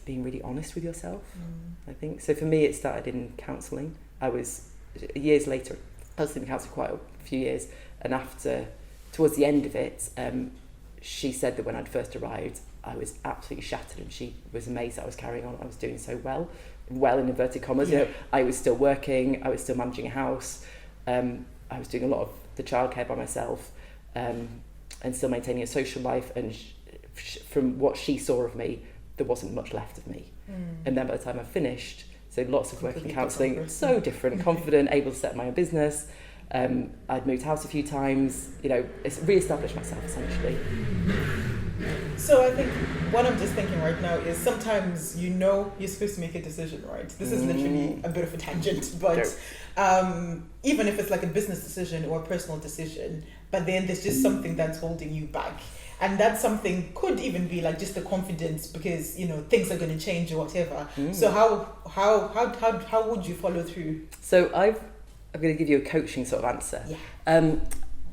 Being really honest with yourself, I think. So for me, it started in counselling. Years later, I was in counselling quite a few years, and towards the end of it, she said that when I'd first arrived, I was absolutely shattered, and she was amazed that I was carrying on. I was doing so well in inverted commas. I was still working, I was still managing a house, I was doing a lot of the childcare by myself, and still maintaining a social life. And from what she saw of me, there wasn't much left of me. And then by the time I finished, so lots of work in counselling, so different, confident, able to set my own business. I'd moved house a few times, it's re-established myself essentially. So I think what I'm just thinking right now is sometimes you're supposed to make a decision, right? This is literally a bit of a tangent, but even if it's like a business decision or a personal decision, but then there's just something that's holding you back. And that something could even be like just the confidence because, things are going to change or whatever. So how would you follow through? So I'm going to give you a coaching sort of answer. Yeah.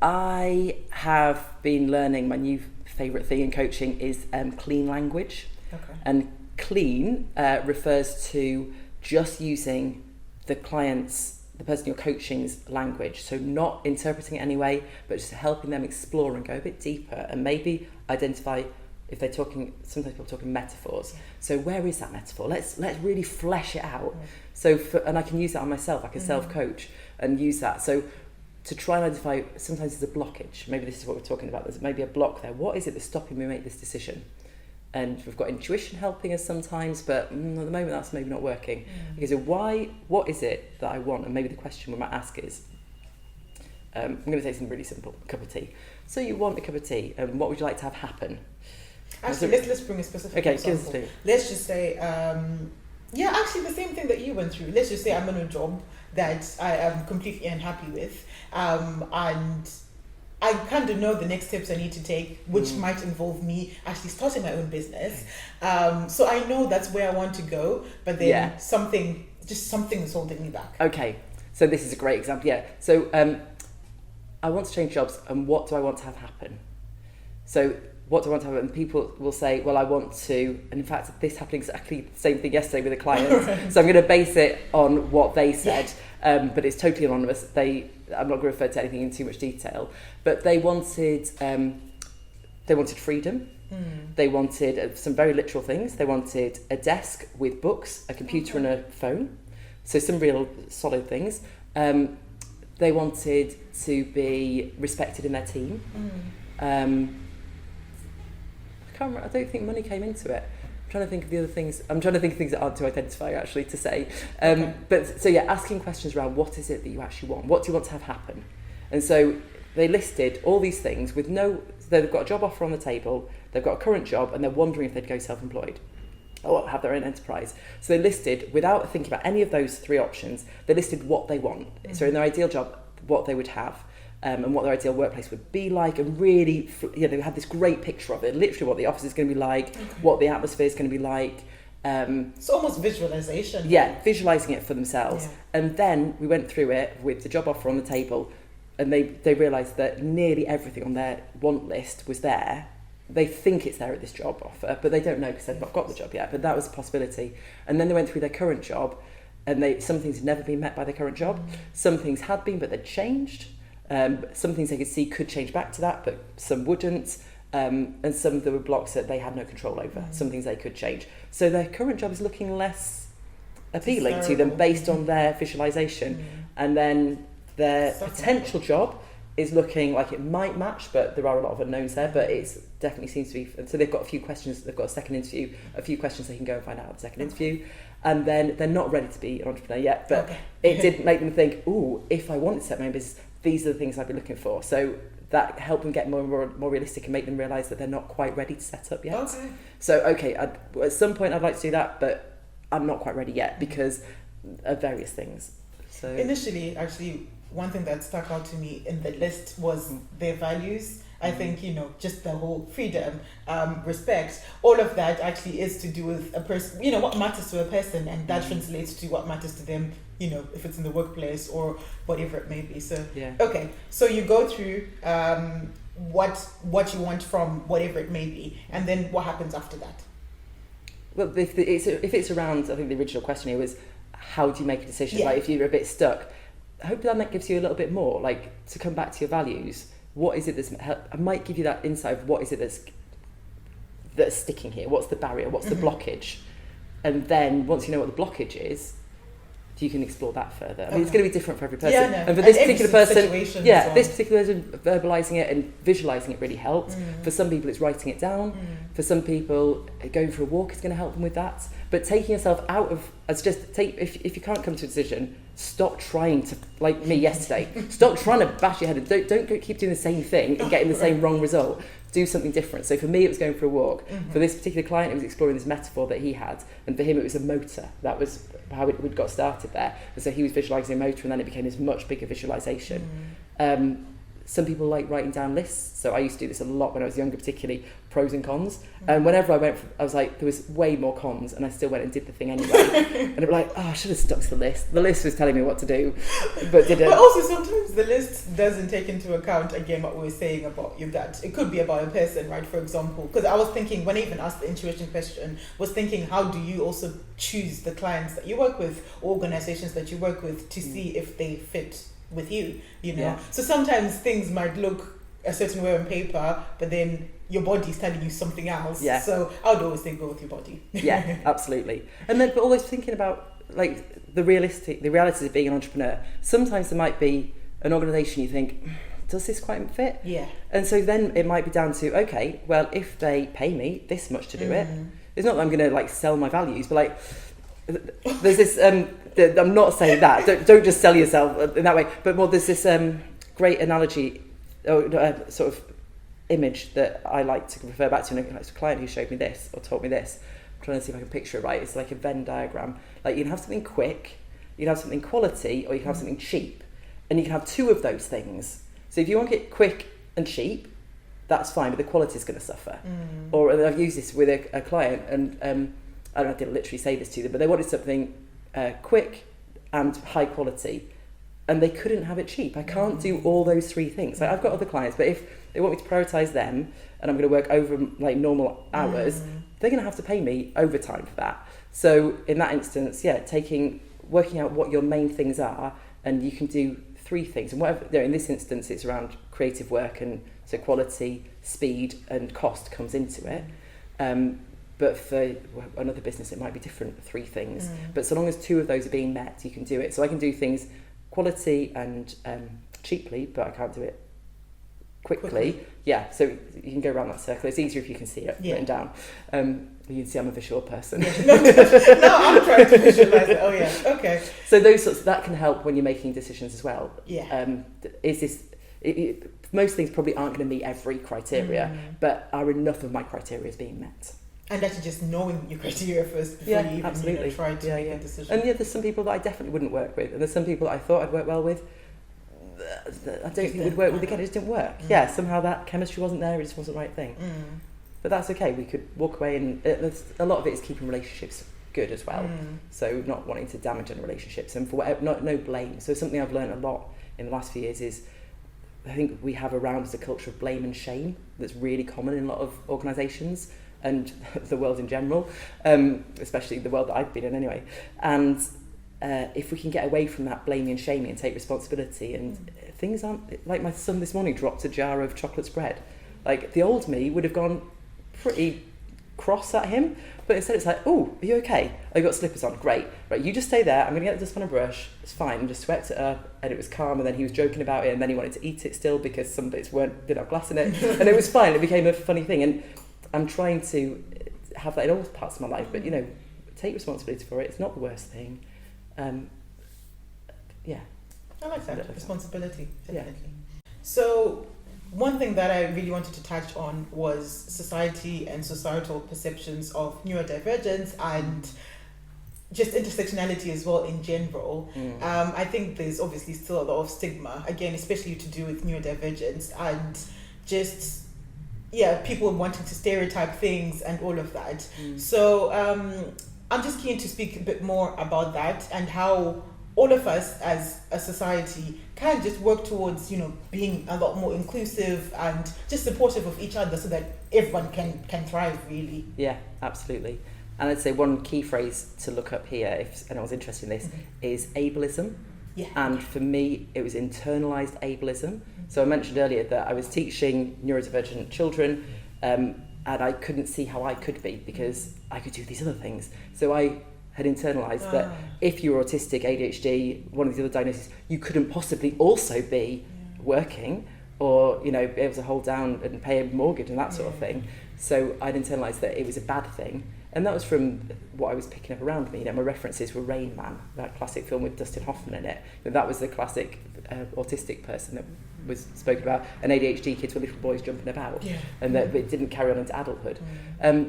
I have been learning, my new favourite thing in coaching is clean language. Okay. And clean refers to just using the person you're coaching's language. So not interpreting it anyway, but just helping them explore and go a bit deeper and maybe identify if they're talking, sometimes people talk in metaphors. So where is that metaphor? Let's really flesh it out. So and I can use that on myself. I can self-coach and use that. So to try and identify, sometimes there's a blockage. Maybe this is what we're talking about. There's maybe a block there. What is it that's stopping me make this decision? And we've got intuition helping us sometimes, but at the moment that's maybe not working. Okay, so what is it that I want? And maybe the question we might ask is, I'm going to say something really simple, a cup of tea. So you want a cup of tea, and what would you like to have happen? Actually, let's bring a specific example. Let's just say, actually the same thing that you went through. Let's just say I'm in a job that I am completely unhappy with, and I kind of know the next steps I need to take, which might involve me actually starting my own business. So I know that's where I want to go, but then something is holding me back. Okay, so this is a great example. Yeah, so I want to change jobs, and what do I want to have happen? So what do I want to have happen? And people will say, well, I want to, and in fact, this happened exactly the same thing yesterday with a client. Right. So I'm going to base it on what they said, but it's totally anonymous. I'm not going to refer to anything in too much detail, but they wanted freedom. They wanted some very literal things. They wanted a desk with books, a computer and a phone. So some real solid things. They wanted to be respected in their team. I don't think money came into it. I'm trying to think of the other things. I'm trying to think of things that aren't too identifying actually to say. But so asking questions around what is it that you actually want? What do you want to have happen? And so they listed all these things with they've got a job offer on the table, they've got a current job, and they're wondering if they'd go self-employed or have their own enterprise. So they listed, without thinking about any of those three options, they listed what they want. So in their ideal job, what they would have. And what their ideal workplace would be like, and really, they had this great picture of it, literally what the office is going to be like, what the atmosphere is going to be like. It's almost visualization. Yeah, visualizing it for themselves. Yeah. And then we went through it with the job offer on the table, and they realised that nearly everything on their want list was there. They think it's there at this job offer, but they don't know because they've not got the job yet, but that was a possibility. And then they went through their current job, and some things had never been met by their current job. Some things had been, but they'd changed. Some things they could see could change back to that, but some wouldn't. And some there were blocks that they had no control over. Some things they could change. So their current job is looking less appealing to them based on their visualisation. And then their potential job is looking like it might match, but there are a lot of unknowns there, but it definitely seems to be. So they've got a few questions, they've got a second interview, a few questions they can go and find out at the second interview. And then they're not ready to be an entrepreneur yet, but it did make them think, ooh, if I wanted to set my own business, these are the things I'd be looking for. So that helped them get more realistic and make them realise that they're not quite ready to set up yet. So, at some point I'd like to do that, but I'm not quite ready yet because of various things. So initially, actually, one thing that stuck out to me in the list was their values. I think, just the whole freedom, respect, all of that actually is to do with a person, what matters to a person, and that translates to what matters to them, if it's in the workplace or whatever it may be. So, okay, so you go through what you want from whatever it may be, and then what happens after that? Well, if it's around, I think the original question here was, how do you make a decision? Like if you're a bit stuck, hopefully that gives you a little bit more, like to come back to your values. What is it I might give you that insight of what is it that's sticking here? What's the barrier? What's the blockage? And then once you know what the blockage is, you can explore that further. I mean, it's going to be different for every person. And for this particular person, this particular person, verbalising it and visualising it really helped. For some people, it's writing it down. For some people, going for a walk is going to help them with that. But taking yourself out of, if you can't come to a decision, stop trying to, like me yesterday, stop trying to bash your head. Don't keep doing the same thing and getting the same wrong result. Do something different. So for me, it was going for a walk. For this particular client, it was exploring this metaphor that he had. And for him, it was a motor. That was how it got started there. And so he was visualising a motor, and then it became this much bigger visualisation. Some people like writing down lists. So I used to do this a lot when I was younger, particularly pros and cons. And whenever I was like, there was way more cons, and I still went and did the thing anyway. And I'd be like, I should have stuck to the list. The list was telling me what to do, but didn't. But also sometimes the list doesn't take into account, again, what we were saying about your gut. It could be about a person, right? For example, because I was thinking, when I even asked the intuition question, was thinking, how do you also choose the clients that you work with, or organizations that you work with, to see if they fit with you, So sometimes things might look a certain way on paper, but then your body's telling you something else. So I would always think, go with your body. Absolutely. And then, but always thinking about like the realities of being an entrepreneur. Sometimes there might be an organisation you think, does this quite fit? And so then it might be down to, okay, well, if they pay me this much to do it, it's not that I'm going to sell my values, but there's this I'm not saying that don't just sell yourself in that way, but more there's this great analogy or sort of image that I like to refer back to, and a client who showed me this or taught me this. I'm trying to see if I can picture it right. It's like a Venn diagram. Like you can have something quick, you can have something quality, or you can have something cheap, and you can have two of those things. So if you want it quick and cheap, that's fine, but the quality is going to suffer. Or I've used this with a client, and I didn't literally say this to them, but they wanted something quick and high quality, and they couldn't have it cheap. I can't do all those three things. I've got other clients, but if they want me to prioritise them, and I'm going to work over normal hours, they're going to have to pay me overtime for that. So in that instance, working out what your main things are, and you can do three things. And whatever, in this instance, it's around creative work, and so quality, speed, and cost comes into it. But for another business, it might be different, three things. But so long as two of those are being met, you can do it. So I can do things quality and cheaply, but I can't do it quickly. So you can go around that circle. It's easier if you can see it written down. You can see I'm a visual person. No, I'm trying to visualise it. Okay. So those sorts, that can help when you're making decisions as well. Most things probably aren't going to meet every criteria, but are enough of my criteria being met? And that's just knowing your criteria first before you even try to make a decision. And there's some people that I definitely wouldn't work with, and there's some people that I thought I'd work well with. I don't think would work with again. It just didn't work. Somehow that chemistry wasn't there. It just wasn't the right thing. But that's okay. We could walk away, and a lot of it is keeping relationships good as well. So not wanting to damage any relationships, and for whatever, no blame. So something I've learned a lot in the last few years is, I think we have around us a culture of blame and shame that's really common in a lot of organisations and the world in general, especially the world that I've been in anyway. And if we can get away from that blaming and shaming and take responsibility, and things aren't, like my son this morning dropped a jar of chocolate spread. Like the old me would have gone pretty cross at him, but instead it's like, oh, are you okay? I got slippers on, great. Right, you just stay there, I'm going to get the dust on a brush, it's fine, and just swept it up, and it was calm, and then he was joking about it, and then he wanted to eat it still because some bits didn't have glass in it, and it was fine, it became a funny thing, and I'm trying to have that in all parts of my life, but, you know, take responsibility for it, it's not the worst thing. Yeah. I like that, responsibility, definitely. Yeah. So, one thing that I really wanted to touch on was society and societal perceptions of neurodivergence and just intersectionality as well in general. I think there's obviously still a lot of stigma, again, especially to do with neurodivergence and just, people wanting to stereotype things and all of that. So I'm just keen to speak a bit more about that and how all of us as a society can just work towards, you know, being a lot more inclusive and just supportive of each other so that everyone can thrive, really. Yeah, absolutely. And I'd say one key phrase to look up here, if anyone's interested in this, is ableism. Yeah. And for me, it was internalized ableism. So I mentioned earlier that I was teaching neurodivergent children, and I couldn't see how I could be because I could do these other things. So I had internalized that if you were autistic, ADHD, one of the other diagnoses, you couldn't possibly also be working or, you know, be able to hold down and pay a mortgage and that sort of thing. So I'd internalized that it was a bad thing. And that was from what I was picking up around me. You know, my references were Rain Man, that classic film with Dustin Hoffman in it. And that was the classic autistic person that was spoken about. And ADHD kids were little boys jumping about. Yeah. And that it didn't carry on into adulthood.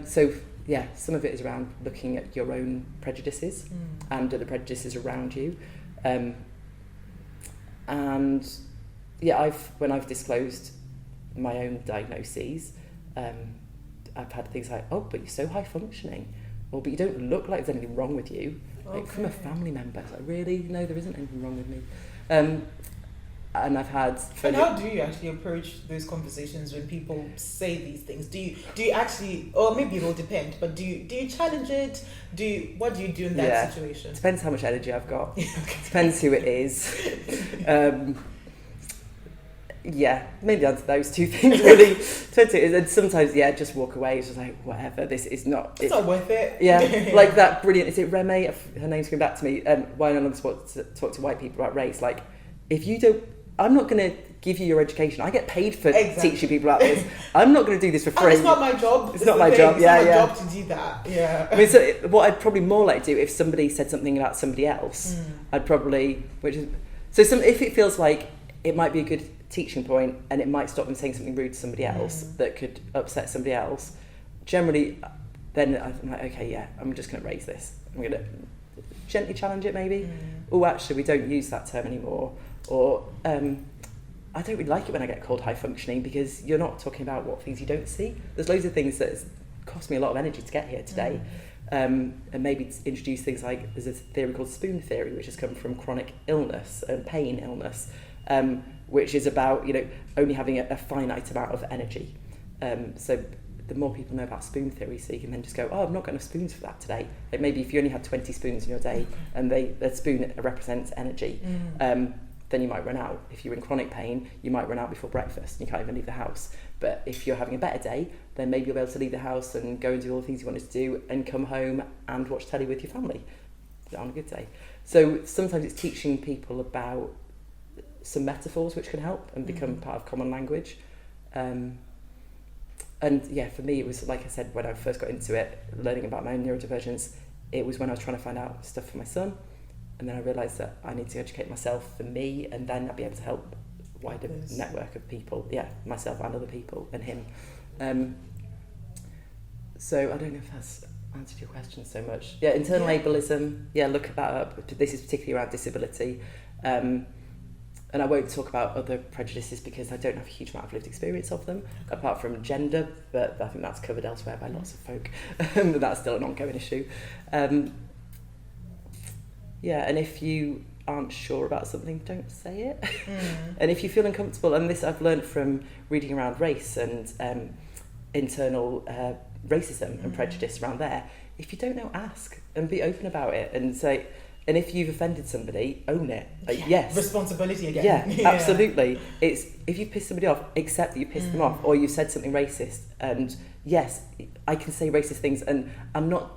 So some of it is around looking at your own prejudices and the prejudices around you. When I've disclosed my own diagnoses, I've had things like, oh, but you're so high functioning, or but you don't look like there's anything wrong with you. Like from a family member, it's like, really? No, there isn't anything wrong with me. And I've had... And how do you actually approach those conversations when people say these things? Do you actually, or maybe it will depend, but do you challenge it? What do you do in that situation? Depends how much energy I've got. Depends who it is. Maybe answer those two things really. And sometimes, just walk away. It's just like, whatever, this is not... It's not worth it. Yeah, like that brilliant, is it Reme? Her name's coming back to me. Why no longer talk to white people about race. Like, if you don't... I'm not going to give you your education. I get paid for teaching people about this. I'm not going to do this for free. It's not my job. It's not my job. It's not my job to do that. Yeah. I mean, so what I'd probably more like to do if somebody said something about somebody else, I'd probably... if it feels like it might be a good teaching point and it might stop them saying something rude to somebody else that could upset somebody else, generally, then I'm like, okay, I'm just going to raise this. I'm going to gently challenge it maybe. Oh, actually, we don't use that term anymore. Or I don't really like it when I get called high functioning because you're not talking about what things you don't see. There's loads of things that cost me a lot of energy to get here today. And maybe introduce things like, there's a theory called spoon theory, which has come from chronic illness and pain illness, which is about, you know, only having a finite amount of energy. So the more people know about spoon theory, so you can then just go, I'm not going to have spoons for that today. Like maybe if you only had 20 spoons in your day and the spoon represents energy, then you might run out. If you're in chronic pain, you might run out before breakfast and you can't even leave the house. But if you're having a better day, then maybe you'll be able to leave the house and go and do all the things you wanted to do and come home and watch telly with your family on a good day. So sometimes it's teaching people about some metaphors which can help and become part of common language. And for me, it was, like I said, when I first got into it, learning about my own neurodivergence, it was when I was trying to find out stuff for my son. And then I realised that I need to educate myself for me, and then I'll be able to help a wider network of people, myself and other people, and him. So I don't know if that's answered your question so much. Internal ableism, look that up. This is particularly around disability. And I won't talk about other prejudices because I don't have a huge amount of lived experience of them, apart from gender, but I think that's covered elsewhere by lots of folk. But that's still an ongoing issue. And if you aren't sure about something, don't say it. And if you feel uncomfortable, and this I've learned from reading around race and internal racism and prejudice around there, if you don't know, ask and be open about it and say, And if you've offended somebody, own it. Like, yes. Responsibility again. Yeah, absolutely. It's if you piss somebody off, accept that you pissed them off, or you said something racist. And yes, I can say racist things, and I'm not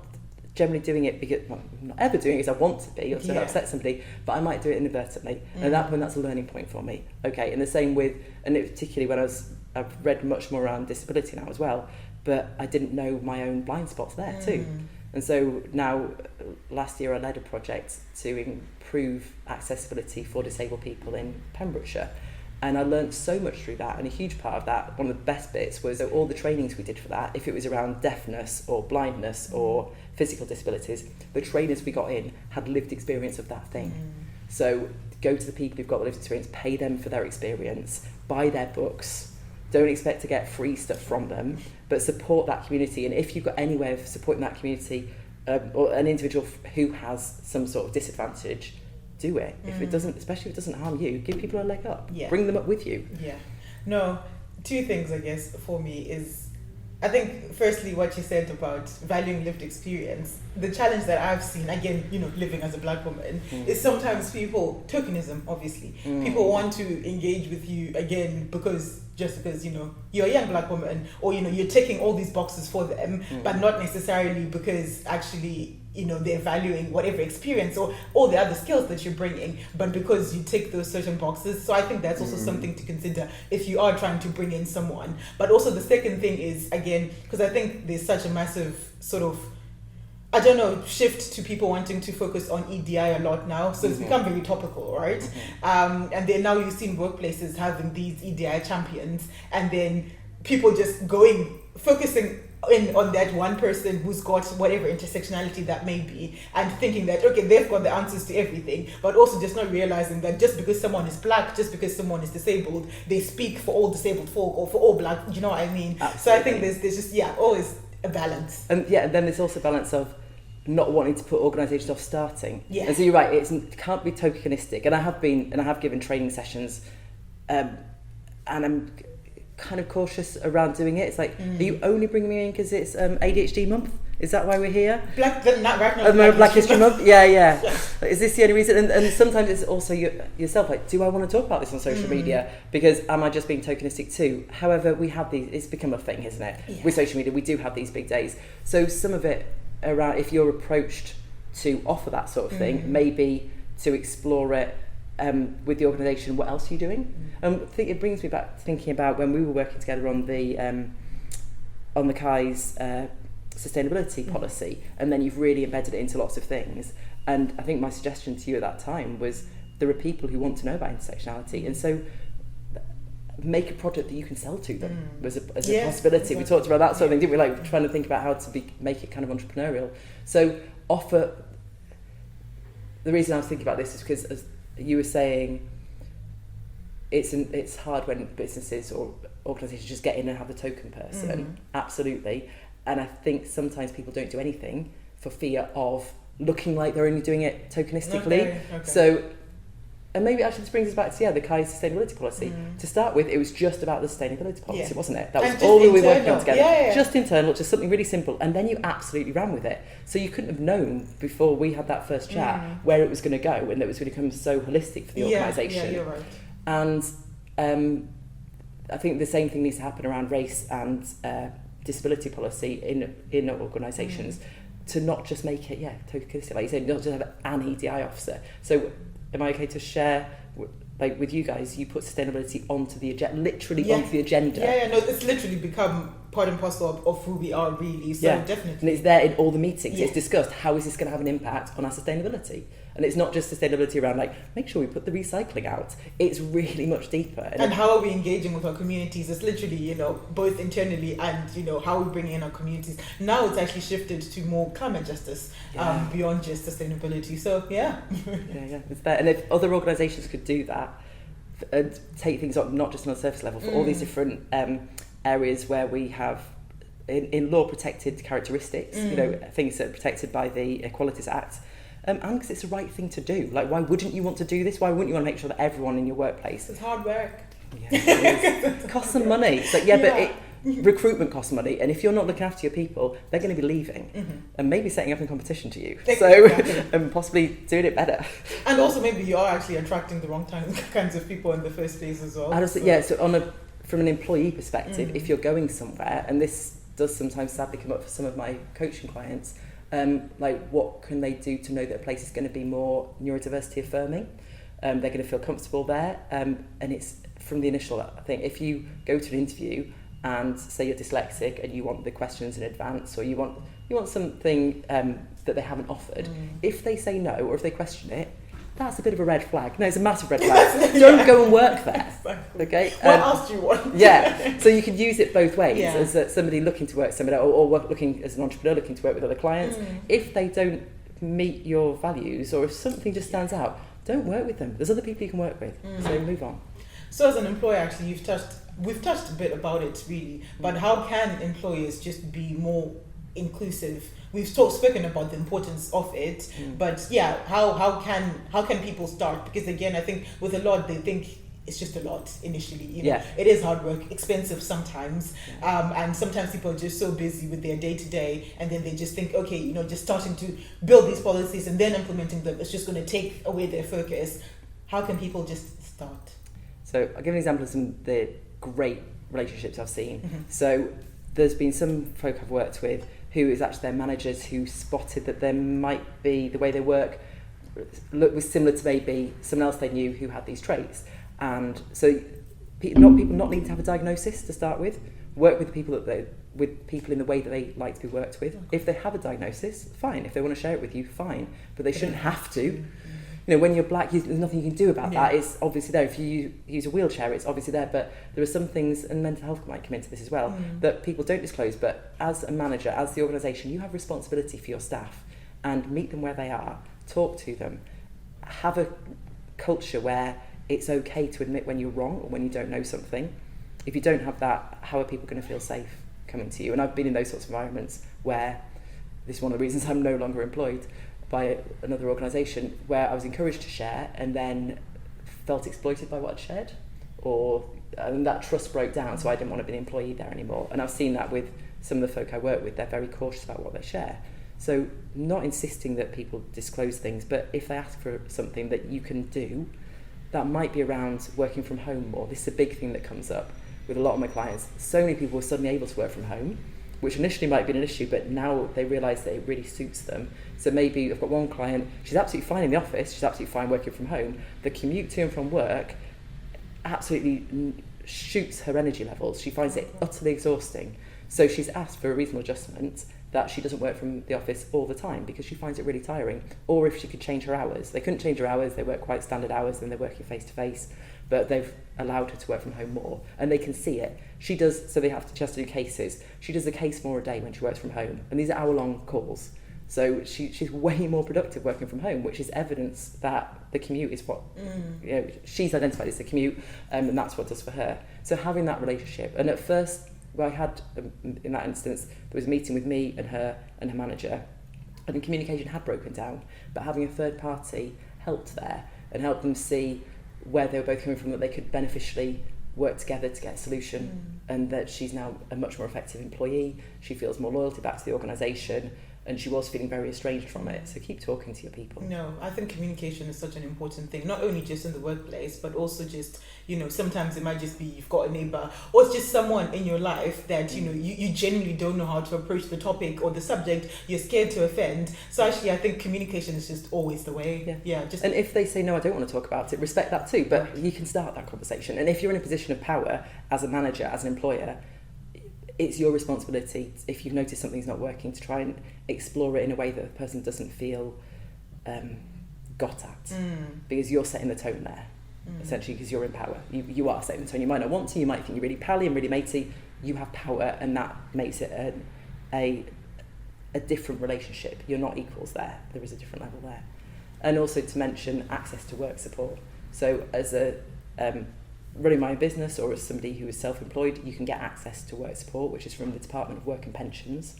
generally doing it because I'm not ever doing it because I want to be or to upset somebody, but I might do it inadvertently. And at that point, that's a learning point for me. Okay, and the same with, and particularly when I've read much more around disability now as well, but I didn't know my own blind spots there too. And so now, last year I led a project to improve accessibility for disabled people in Pembrokeshire. And I learned so much through that, and a huge part of that, one of the best bits, was all the trainings we did for that. If it was around deafness or blindness or physical disabilities, the trainers we got in had lived experience of that thing. So go to the people who've got the lived experience, pay them for their experience, buy their books, don't expect to get free stuff from them, but support that community. And if you've got any way of supporting that community, or an individual who has some sort of disadvantage, do it. If it doesn't, especially if it doesn't harm you, give people a leg up. Bring them up with you. No, two things I guess for me is, I think firstly what you said about valuing lived experience. The challenge that I've seen, again, living as a black woman, is sometimes people, tokenism obviously, people want to engage with you again because you're a young black woman, or you're ticking all these boxes for them, but not necessarily because actually they're valuing whatever experience or all the other skills that you're bringing, but because you tick those certain boxes. So I think that's also something to consider if you are trying to bring in someone. But also the second thing is, again, because I think there's such a massive sort of, shift to people wanting to focus on EDI a lot now. So it's become very topical, right? And then now you've seen workplaces having these EDI champions, and then people just focusing in on that one person who's got whatever intersectionality that may be, and thinking that, okay, they've got the answers to everything, but also just not realizing that just because someone is black, just because someone is disabled, they speak for all disabled folk or for all black, you know what I mean? Absolutely. So I think there's just, always a balance. And then there's also a balance of not wanting to put organisations off starting. And so you're right, it can't be tokenistic. And I have given training sessions, and I'm kind of cautious around doing it. It's like, are you only bringing me in because it's ADHD month? Is that why we're here? Black History Month. Yeah. Is this the only reason? And sometimes it's also yourself. Like, do I want to talk about this on social media? Because am I just being tokenistic too? However, we have these. It's become a thing, isn't it? With social media, we do have these big days. So some of it around, if you're approached to offer that sort of thing, maybe to explore it with the organisation. What else are you doing? I think it brings me back to thinking about when we were working together on the KAI's sustainability policy, and then you've really embedded it into lots of things. And I think my suggestion to you at that time was, there are people who want to know about intersectionality, and so make a product that you can sell to them as a possibility. Exactly. We talked about that sort of thing, didn't we? Like trying to think about how to make it kind of entrepreneurial. So offer. The reason I was thinking about this is because, as you were saying, it's hard when businesses or organisations just get in and have the token person. Absolutely. And I think sometimes people don't do anything for fear of looking like they're only doing it tokenistically. Okay. So, and maybe actually this brings us back to the KAI's sustainability policy. To start with, it was just about the sustainability policy, wasn't it? That was all we were working on together. Just internal, just something really simple. And then you absolutely ran with it. So you couldn't have known before we had that first chat where it was going to go, and that it was going to become so holistic for the organisation. Yeah, you're right. And I think the same thing needs to happen around race and disability policy in organisations, to not just make it tokenistic, like you said, not just have an EDI officer. So am I okay to share, like with you guys, you put sustainability onto the agenda, literally onto the agenda? No, it's literally become part and parcel of who we are, really. So definitely. And it's there in all the meetings. It's discussed, how is this going to have an impact on our sustainability? And it's not just sustainability around, like, make sure we put the recycling out. It's really much deeper. And how are we engaging with our communities? It's literally, both internally and, how we bring in our communities. Now it's actually shifted to more climate justice, beyond just sustainability. So, it's there. And if other organisations could do that, and take things on, not just on a surface level, for all these different areas where we have in law protected characteristics, things that are protected by the Equalities Act, and because it's the right thing to do. Like, why wouldn't you want to do this? Why wouldn't you want to make sure that everyone in your workplace... It's hard work. It costs some money. But but Recruitment costs money, and if you're not looking after your people, they're going to be leaving and maybe setting up in competition to you. Exactly. And possibly doing it better. And also maybe you are actually attracting the wrong kinds of people in the first place as well. So from an employee perspective, if you're going somewhere, and this does sometimes sadly come up for some of my coaching clients, like what can they do to know that a place is going to be more neurodiversity affirming? They're going to feel comfortable there, and it's from the initial thing. If you go to an interview and say you're dyslexic and you want the questions in advance, or you want something that they haven't offered, if they say no or if they question it, that's a bit of a red flag. No, it's a massive red flag. Don't go and work there. Exactly. Okay. What else do you want? Yeah. So you can use it both ways, as somebody looking to work somewhere, or looking as an entrepreneur looking to work with other clients. If they don't meet your values, or if something just stands out, don't work with them. There's other people you can work with. So move on. So as an employer, actually, we've touched a bit about it really, but how can employers just be more inclusive? We've spoken about the importance of it, but how can people start? Because again, I think with a lot, they think it's just a lot initially. It is hard work, expensive sometimes, and sometimes people are just so busy with their day to day, and then they just think, okay, just starting to build these policies and then implementing them, it's just going to take away their focus. How can people just start? So I'll give an example of some of the great relationships I've seen. So there's been some folk I've worked with who is actually their managers who spotted that there might be the way they work was similar to maybe someone else they knew who had these traits. And so people not need to have a diagnosis to start with. Work with people with people in the way that they like to be worked with. If they have a diagnosis, fine. If they want to share it with you, fine. But they shouldn't have to. When you're black, there's nothing you can do about that. It's obviously there. If you use a wheelchair, it's obviously there. But there are some things, and mental health might come into this as well, that people don't disclose. But as a manager, as the organisation, you have responsibility for your staff, and meet them where they are, talk to them, have a culture where it's okay to admit when you're wrong or when you don't know something. If you don't have that, how are people going to feel safe coming to you? And I've been in those sorts of environments where this is one of the reasons I'm no longer employed by another organisation, where I was encouraged to share and then felt exploited by what I'd shared, and that trust broke down, so I didn't want to be an employee there anymore. And I've seen that with some of the folk I work with. They're very cautious about what they share. So not insisting that people disclose things, but if they ask for something that you can do, that might be around working from home more. This is a big thing that comes up with a lot of my clients. So many people are suddenly able to work from home, which initially might be an issue, but now they realise that it really suits them. So maybe I've got one client, she's absolutely fine in the office, she's absolutely fine working from home. The commute to and from work absolutely shoots her energy levels. She finds it utterly exhausting. So she's asked for a reasonable adjustment that she doesn't work from the office all the time because she finds it really tiring. Or if she could change her hours. They couldn't change her hours, they work quite standard hours and they're working face to face, but they've allowed her to work from home more and they can see it. She has to do cases. She does a case more a day when she works from home, and these are hour-long calls. So she's way more productive working from home, which is evidence that the commute is what she's identified as the commute, and that's what it does for her. So having that relationship, and at first, I had in that instance, there was a meeting with me and her manager, and the communication had broken down. But having a third party helped there and helped them see where they were both coming from, that they could beneficially work together to get a solution, and that she's now a much more effective employee. She feels more loyalty back to the organisation, and she was feeling very estranged from it. So keep talking to your people. No, I think communication is such an important thing, not only just in the workplace, but also just, sometimes it might just be you've got a neighbour, or it's just someone in your life that, you genuinely don't know how to approach the topic or the subject, you're scared to offend. So actually, I think communication is just always the way. And if they say, no, I don't want to talk about it, respect that too, but you can start that conversation. And if you're in a position of power as a manager, as an employer, it's your responsibility, if you've noticed something's not working, to try and explore it in a way that the person doesn't feel got at, because you're setting the tone there, essentially, because you're in power. You are setting the tone. You might not want to, you might think you're really pally and really matey, you have power, and that makes it a different relationship. You're not equals there. There is a different level there. And also to mention access to work support. So as a running my own business, or as somebody who is self-employed, you can get access to work support, which is from the Department of Work and Pensions.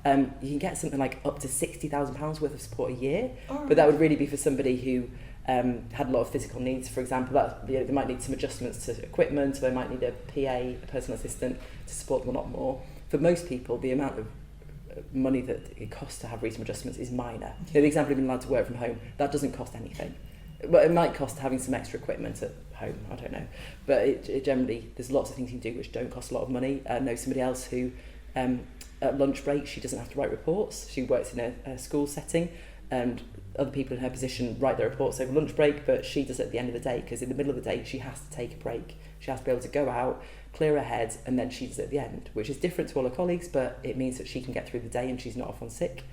You can get something like up to £60,000 worth of support a year, but that would really be for somebody who had a lot of physical needs, for example, that they might need some adjustments to equipment, or they might need a PA, a personal assistant, to support them a lot more. For most people, the amount of money that it costs to have reasonable adjustments is minor. The example of being allowed to work from home, that doesn't cost anything. But it might cost having some extra equipment at home, I don't know. But it generally, there's lots of things you can do which don't cost a lot of money. I know somebody else who, at lunch break, she doesn't have to write reports. She works in a school setting, and other people in her position write their reports over lunch break, but she does it at the end of the day, because in the middle of the day she has to take a break. She has to be able to go out, clear her head, and then she does it at the end, which is different to all her colleagues, but it means that she can get through the day and she's not off on sick,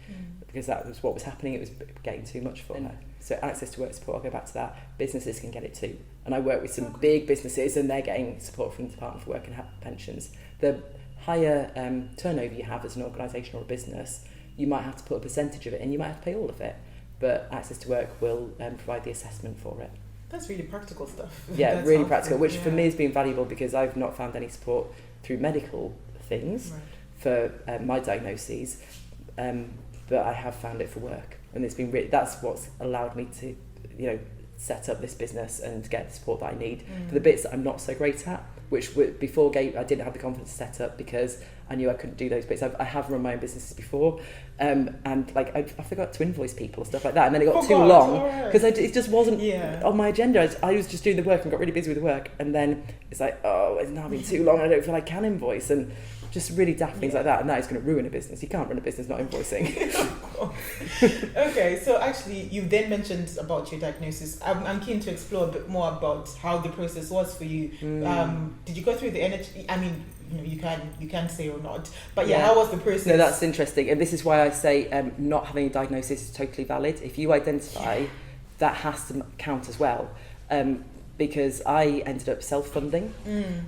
because that was what was happening. It was getting too much for her. So access to work support, I'll go back to that. Businesses can get it too. And I work with some big businesses, and they're getting support from the Department for Work and Pensions. The higher turnover you have as an organisation or a business, you might have to put a percentage of it in, you might have to pay all of it. But Access to Work will provide the assessment for it. That's really practical stuff. Yeah, That's really awesome. practical, which for me has been valuable, because I've not found any support through medical things for my diagnoses, but I have found it for work, and it's been that's what's allowed me to, set up this business and get the support that I need for the bits that I'm not so great at, which before I didn't have the confidence to set up, because I knew I couldn't do those bits. I have run my own businesses before, and I forgot to invoice people and stuff like that, and then it got too long because it just wasn't on my agenda. I was just doing the work and got really busy with the work, and then it's like, oh, it's now been too long, I don't feel I can invoice, and just really daft things like that, and that is going to ruin a business. You can't run a business not invoicing. Okay, so actually you then mentioned about your diagnosis. I'm keen to explore a bit more about how the process was for you. Did you go through the NHS? I mean, you can say or not, but how was the process? No, that's interesting, and this is why I say not having a diagnosis is totally valid. If you identify, that has to count as well. Because I ended up self-funding.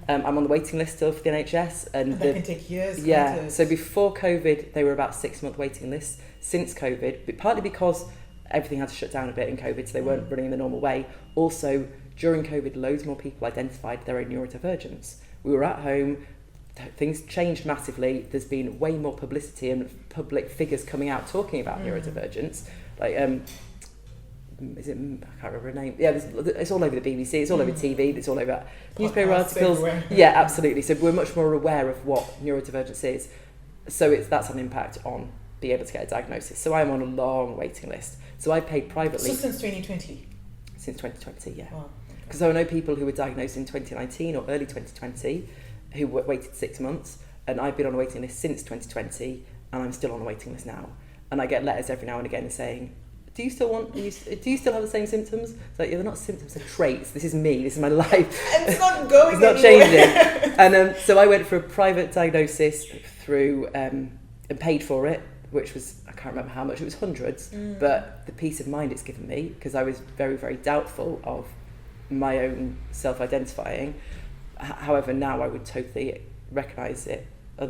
I'm on the waiting list still for the NHS. And that can take years. Yeah, so before COVID, they were about 6-month waiting lists. Since COVID, but partly because everything had to shut down a bit in COVID, so they weren't running in the normal way. Also, during COVID, loads more people identified their own neurodivergence. We were at home, things changed massively. There's been way more publicity and public figures coming out talking about neurodivergence. Like, I can't remember her name. Yeah, it's all over the BBC, it's all over TV, it's all over newspaper articles. Yeah, absolutely. So we're much more aware of what neurodivergence is. So that's an impact on being able to get a diagnosis. So I'm on a long waiting list. So I paid privately. So since 2020? Since 2020, yeah. Wow. Because I know people who were diagnosed in 2019 or early 2020 who waited 6 months, and I've been on a waiting list since 2020, and I'm still on a waiting list now. And I get letters every now and again saying, do you still have the same symptoms? It's like, they're not symptoms, they're traits. This is me, this is my life. It's not going It's not changing. And so I went for a private diagnosis through, and paid for it, which was, I can't remember how much, it was hundreds, but the peace of mind it's given me, because I was very, very doubtful of my own self-identifying. However, now I would totally recognise it. I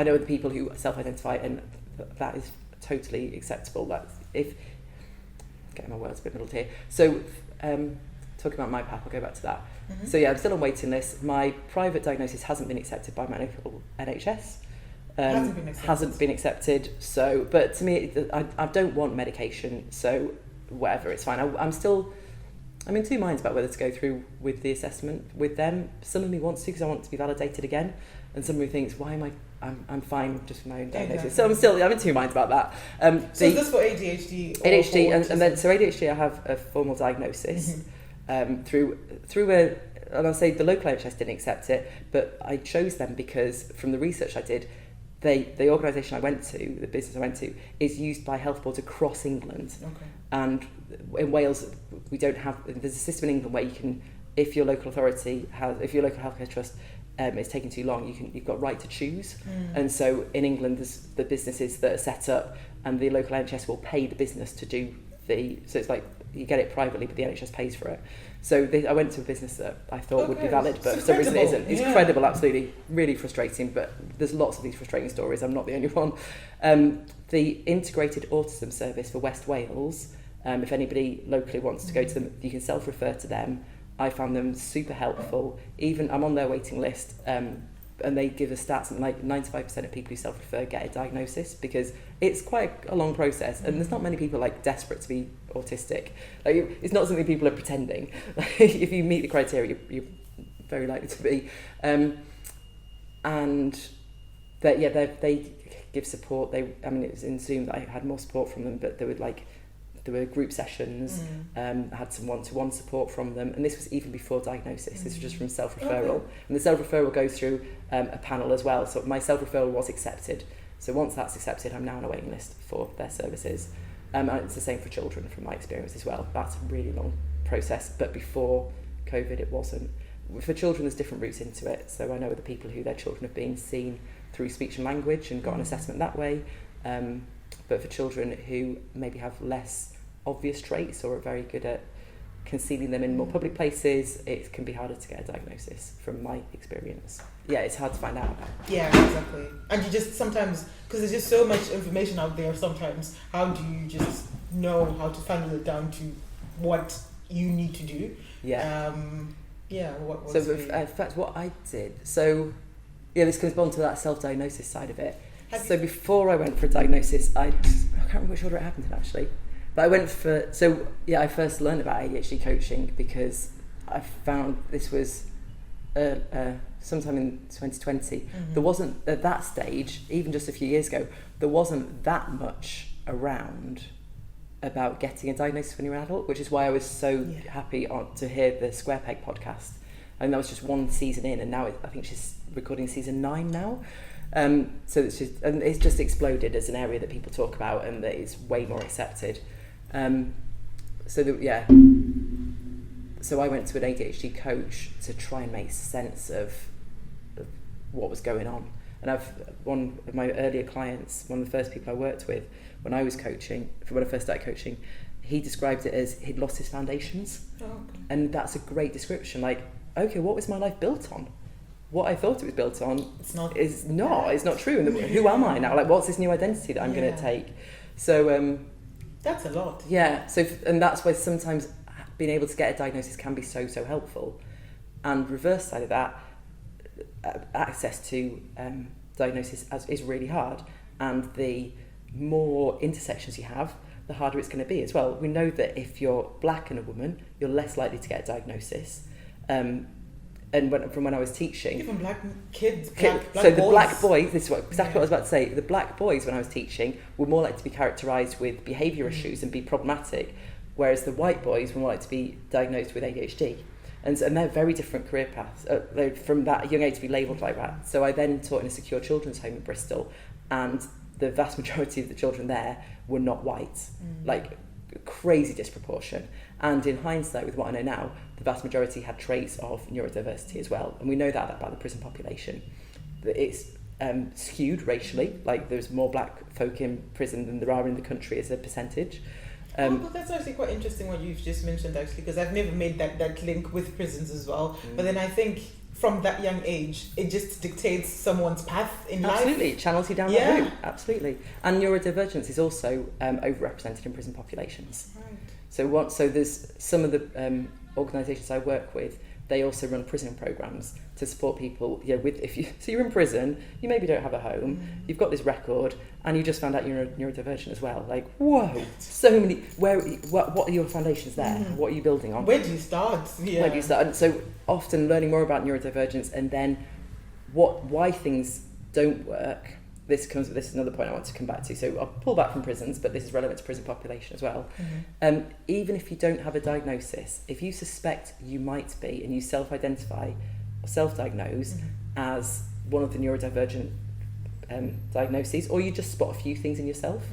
know other people who self-identify, and that is totally acceptable. That's if getting my words a bit muddled here. So talking about my path, I'll go back to that. So yeah, I'm still on waiting list. My private diagnosis hasn't been accepted by my local NHS. Hasn't been accepted. So, but to me, I don't want medication. So whatever, it's fine. I'm in two minds about whether to go through with the assessment with them. Some of me wants to, because I want to be validated again, and some of me thinks, why am I'm fine just for my own diagnosis. Exactly. So I'm in two minds about that. So is this for ADHD? ADHD, and then so ADHD, I have a formal diagnosis through and I'll say the local NHS didn't accept it, but I chose them because from the research I did, the organisation I went to, the business I went to, is used by health boards across England. Okay. And in Wales, we don't have. There's a system in England where you can, if your local healthcare trust is taking too long, you've got right to choose. And so in England, there's the businesses that are set up, and the local NHS will pay the business to do so it's like you get it privately, but the NHS pays for it. So I went to a business that I thought would be valid, but for some reason it isn't. It's credible, absolutely, really frustrating, but there's lots of these frustrating stories. I'm not the only one. The Integrated Autism Service for West Wales, if anybody locally wants to go to them, you can self-refer to them. I found them super helpful. Even I'm on their waiting list, and they give us stats, and like 95% of people who self-refer get a diagnosis, because it's quite a long process, and there's not many people like desperate to be autistic. Like, it's not something people are pretending. If you meet the criteria, you're very likely to be. And they give support. It was in Zoom that I had more support from them, but there were group sessions. I had some one-to-one support from them, and this was even before diagnosis. This was just from self-referral. Okay. And the self-referral goes through a panel as well. So my self-referral was accepted. So once that's accepted, I'm now on a waiting list for their services. And it's the same for children from my experience as well. That's a really long process, but before COVID it wasn't. For children there's different routes into it. So I know other people who their children have been seen through speech and language and got an assessment that way. But for children who maybe have less obvious traits or are very good at concealing them in more public places, it can be harder to get a diagnosis from my experience. Yeah, it's hard to find out about. Yeah, exactly. And you just sometimes, because there's just so much information out there sometimes, how do you just know how to funnel it down to what you need to do? Yeah. What was so in fact what I did, so yeah, this comes on to that self-diagnosis side of it. So before I went for a diagnosis, I can't remember which order it happened in actually, but I went for, I first learned about ADHD coaching because I found this was sometime in 2020. There wasn't, at that stage, even just a few years ago, there wasn't that much around about getting a diagnosis when you're an adult, which is why I was so happy to hear the Square Peg podcast. And that was just one season in, and now I think she's recording season 9 now. So it's just exploded as an area that people talk about and that is way more accepted. So I went to an ADHD coach to try and make sense of what was going on. And one of my earlier clients, one of the first people I worked with when I was coaching, when I first started coaching, he described it as he'd lost his foundations. Oh, okay. And that's a great description. Like, okay, what was my life built on? What I thought it was built on it's not true. And who am I now? Like, what's this new identity that I'm going to take? So that's a lot. Yeah. So and that's why sometimes being able to get a diagnosis can be so helpful. And reverse side of that, access to diagnosis is really hard. And the more intersections you have, the harder it's going to be as well. We know that if you're black and a woman, you're less likely to get a diagnosis. And from when I was teaching, even black kids, black so the boys. Black boys, this is exactly what I was about to say. The black boys, when I was teaching, were more likely to be characterised with behaviour issues and be problematic, whereas the white boys were more likely to be diagnosed with ADHD. And they're very different career paths. They're from that young age to be labelled like that. So I then taught in a secure children's home in Bristol, and the vast majority of the children there were not white, like crazy disproportion. And in hindsight, with what I know now, the vast majority had traits of neurodiversity as well. And we know that about the prison population. It's skewed racially, like there's more black folk in prison than there are in the country as a percentage. But that's actually quite interesting what you've just mentioned, actually, because I've never made that link with prisons as well. But then I think from that young age, it just dictates someone's path in life. Absolutely, channels you down that route. Absolutely. And neurodivergence is also overrepresented in prison populations. Right. So there's some of the organisations I work with, they also run prison programmes to support people. So you're in prison, you maybe don't have a home, you've got this record, and you just found out you're neurodivergent as well. Like, whoa, so many. What are your foundations there? What are you building on? Where do you start? Where do you start? And so often learning more about neurodivergence and then why things don't work. This is another point I want to come back to. So I'll pull back from prisons, but this is relevant to prison population as well. Even if you don't have a diagnosis, if you suspect you might be and you self-identify or self-diagnose as one of the neurodivergent diagnoses, or you just spot a few things in yourself,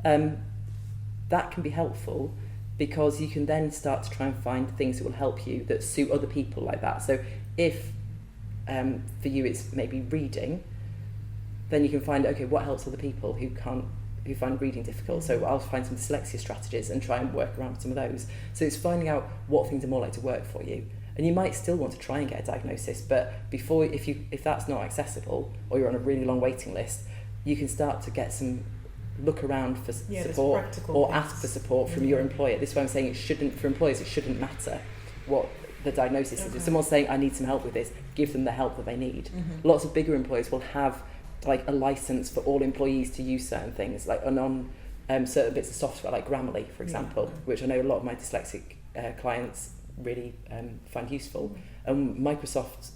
that can be helpful because you can then start to try and find things that will help you that suit other people like that. So if for you it's maybe reading, then you can find, okay, what helps other people who find reading difficult. So I'll find some dyslexia strategies and try and work around some of those. So it's finding out what things are more likely to work for you. And you might still want to try and get a diagnosis, but if that's not accessible or you're on a really long waiting list, you can start to look around for support or ask for support from your employer. This is why I'm saying for employers, it shouldn't matter what the diagnosis is. If someone's saying, I need some help with this, give them the help that they need. Lots of bigger employers will have like a license for all employees to use certain things, like on certain bits of software like Grammarly, for example, which I know a lot of my dyslexic clients really find useful. And Microsoft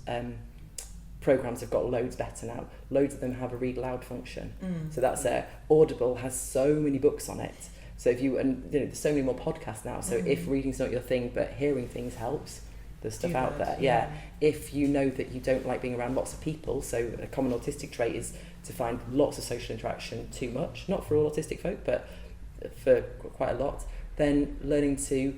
programs have got loads better now. Loads of them have a read loud function. So that's Audible has so many books on it. So if you, and you know, there's so many more podcasts now. So if reading's not your thing, but hearing things helps, there's stuff out there. Yeah. If you know that you don't like being around lots of people, so a common autistic trait is to find lots of social interaction too much, not for all autistic folk, but for quite a lot, then learning to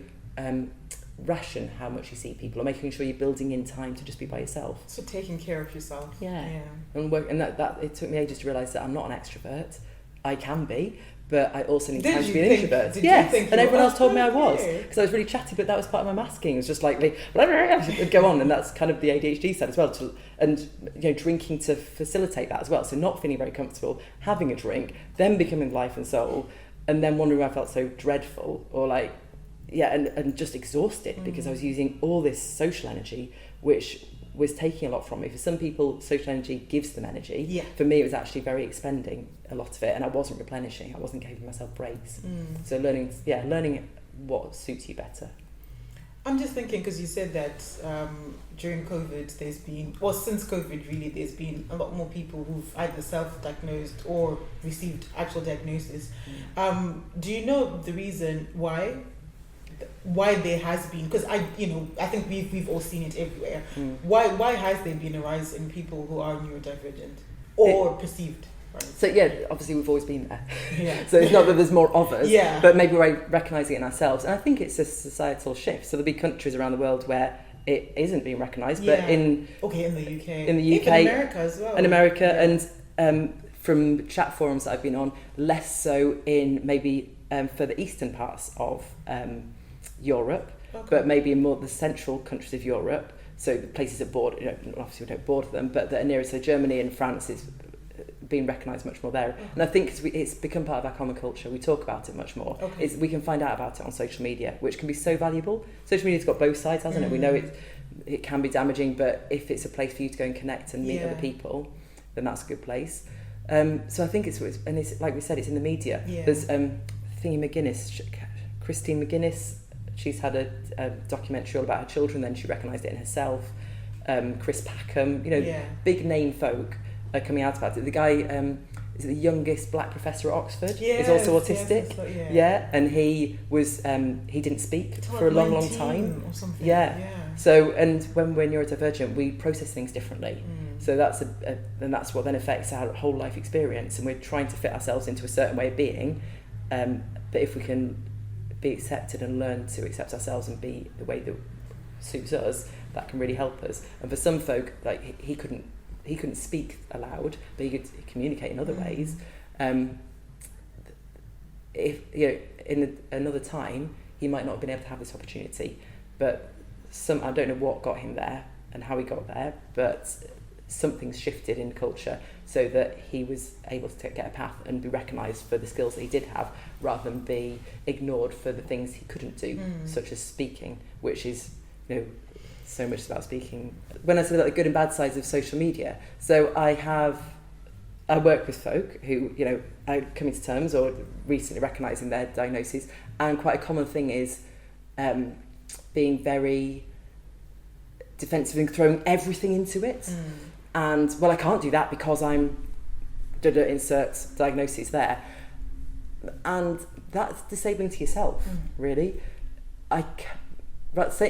ration how much you see people, or making sure you're building in time to just be by yourself. So taking care of yourself. And that it took me ages to realise that I'm not an extrovert. I can be, but I also need time to be an introvert. Yes, and everyone else told me I was, because I was really chatty, but that was part of my masking. It was just like, go on, and that's kind of the ADHD side as well. And you know, drinking to facilitate that as well. So not feeling very comfortable, having a drink, then becoming life and soul, and then wondering why I felt so dreadful, or like, and just exhausted because I was using all this social energy, which was taking a lot from me. For some people, social energy gives them energy. For me, it was actually very expending a lot of it, and I wasn't replenishing. I wasn't giving myself breaks. So learning what suits you better. I'm just thinking, because you said that during COVID, there's been, or since COVID really, there's been a lot more people who've either self-diagnosed or received actual diagnosis. Do you know the reason why there has been, because I think we've all seen it everywhere. Why has there been a rise in people who are neurodivergent or perceived? Right? So obviously we've always been there. So it's not that there's more of us, but maybe we're recognising it in ourselves. And I think it's a societal shift. So there'll be countries around the world where it isn't being recognised, but in the UK, even America as well, in America, and from chat forums that I've been on, less so in maybe further eastern parts of Europe, but maybe in more the central countries of Europe, so the places that border, obviously we don't border them, but that are nearest, so Germany and France is being recognised much more there. And I think it's become part of our common culture. We talk about it much more. We can find out about it on social media, which can be so valuable. Social media's got both sides, hasn't it? We know it can be damaging, but if it's a place for you to go and connect and meet other people, then that's a good place. So I think it's like we said, it's in the media. There's Christine McGuinness, she's had a documentary all about her children, then she recognised it in herself. Chris Packham, big name folk are coming out about it. The guy is the youngest black professor at Oxford, is also autistic. And he was he didn't speak for a long time. Or something. So, and when we're neurodivergent, we process things differently. So that's what then affects our whole life experience, and we're trying to fit ourselves into a certain way of being. But if we can be accepted and learn to accept ourselves and be the way that suits us, that can really help us. And for some folk, like he couldn't speak aloud, but he could communicate in other ways. If in another time, he might not have been able to have this opportunity, but I don't know what got him there and how he got there, but something's shifted in culture so that he was able to get a path and be recognised for the skills that he did have, rather than be ignored for the things he couldn't do, such as speaking, which is so much about speaking. When I say about the good and bad sides of social media, so I work with folk who are coming to terms or recently recognising their diagnoses, and quite a common thing is being very defensive and throwing everything into it. And I can't do that because I'm insert diagnosis there, and that's disabling to yourself, really.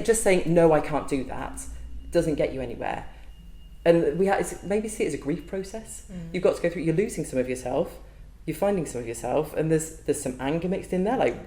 Just saying no, I can't do that doesn't get you anywhere. And maybe see it as a grief process. You've got to go through. You're losing some of yourself. You're finding some of yourself, and there's some anger mixed in there. Like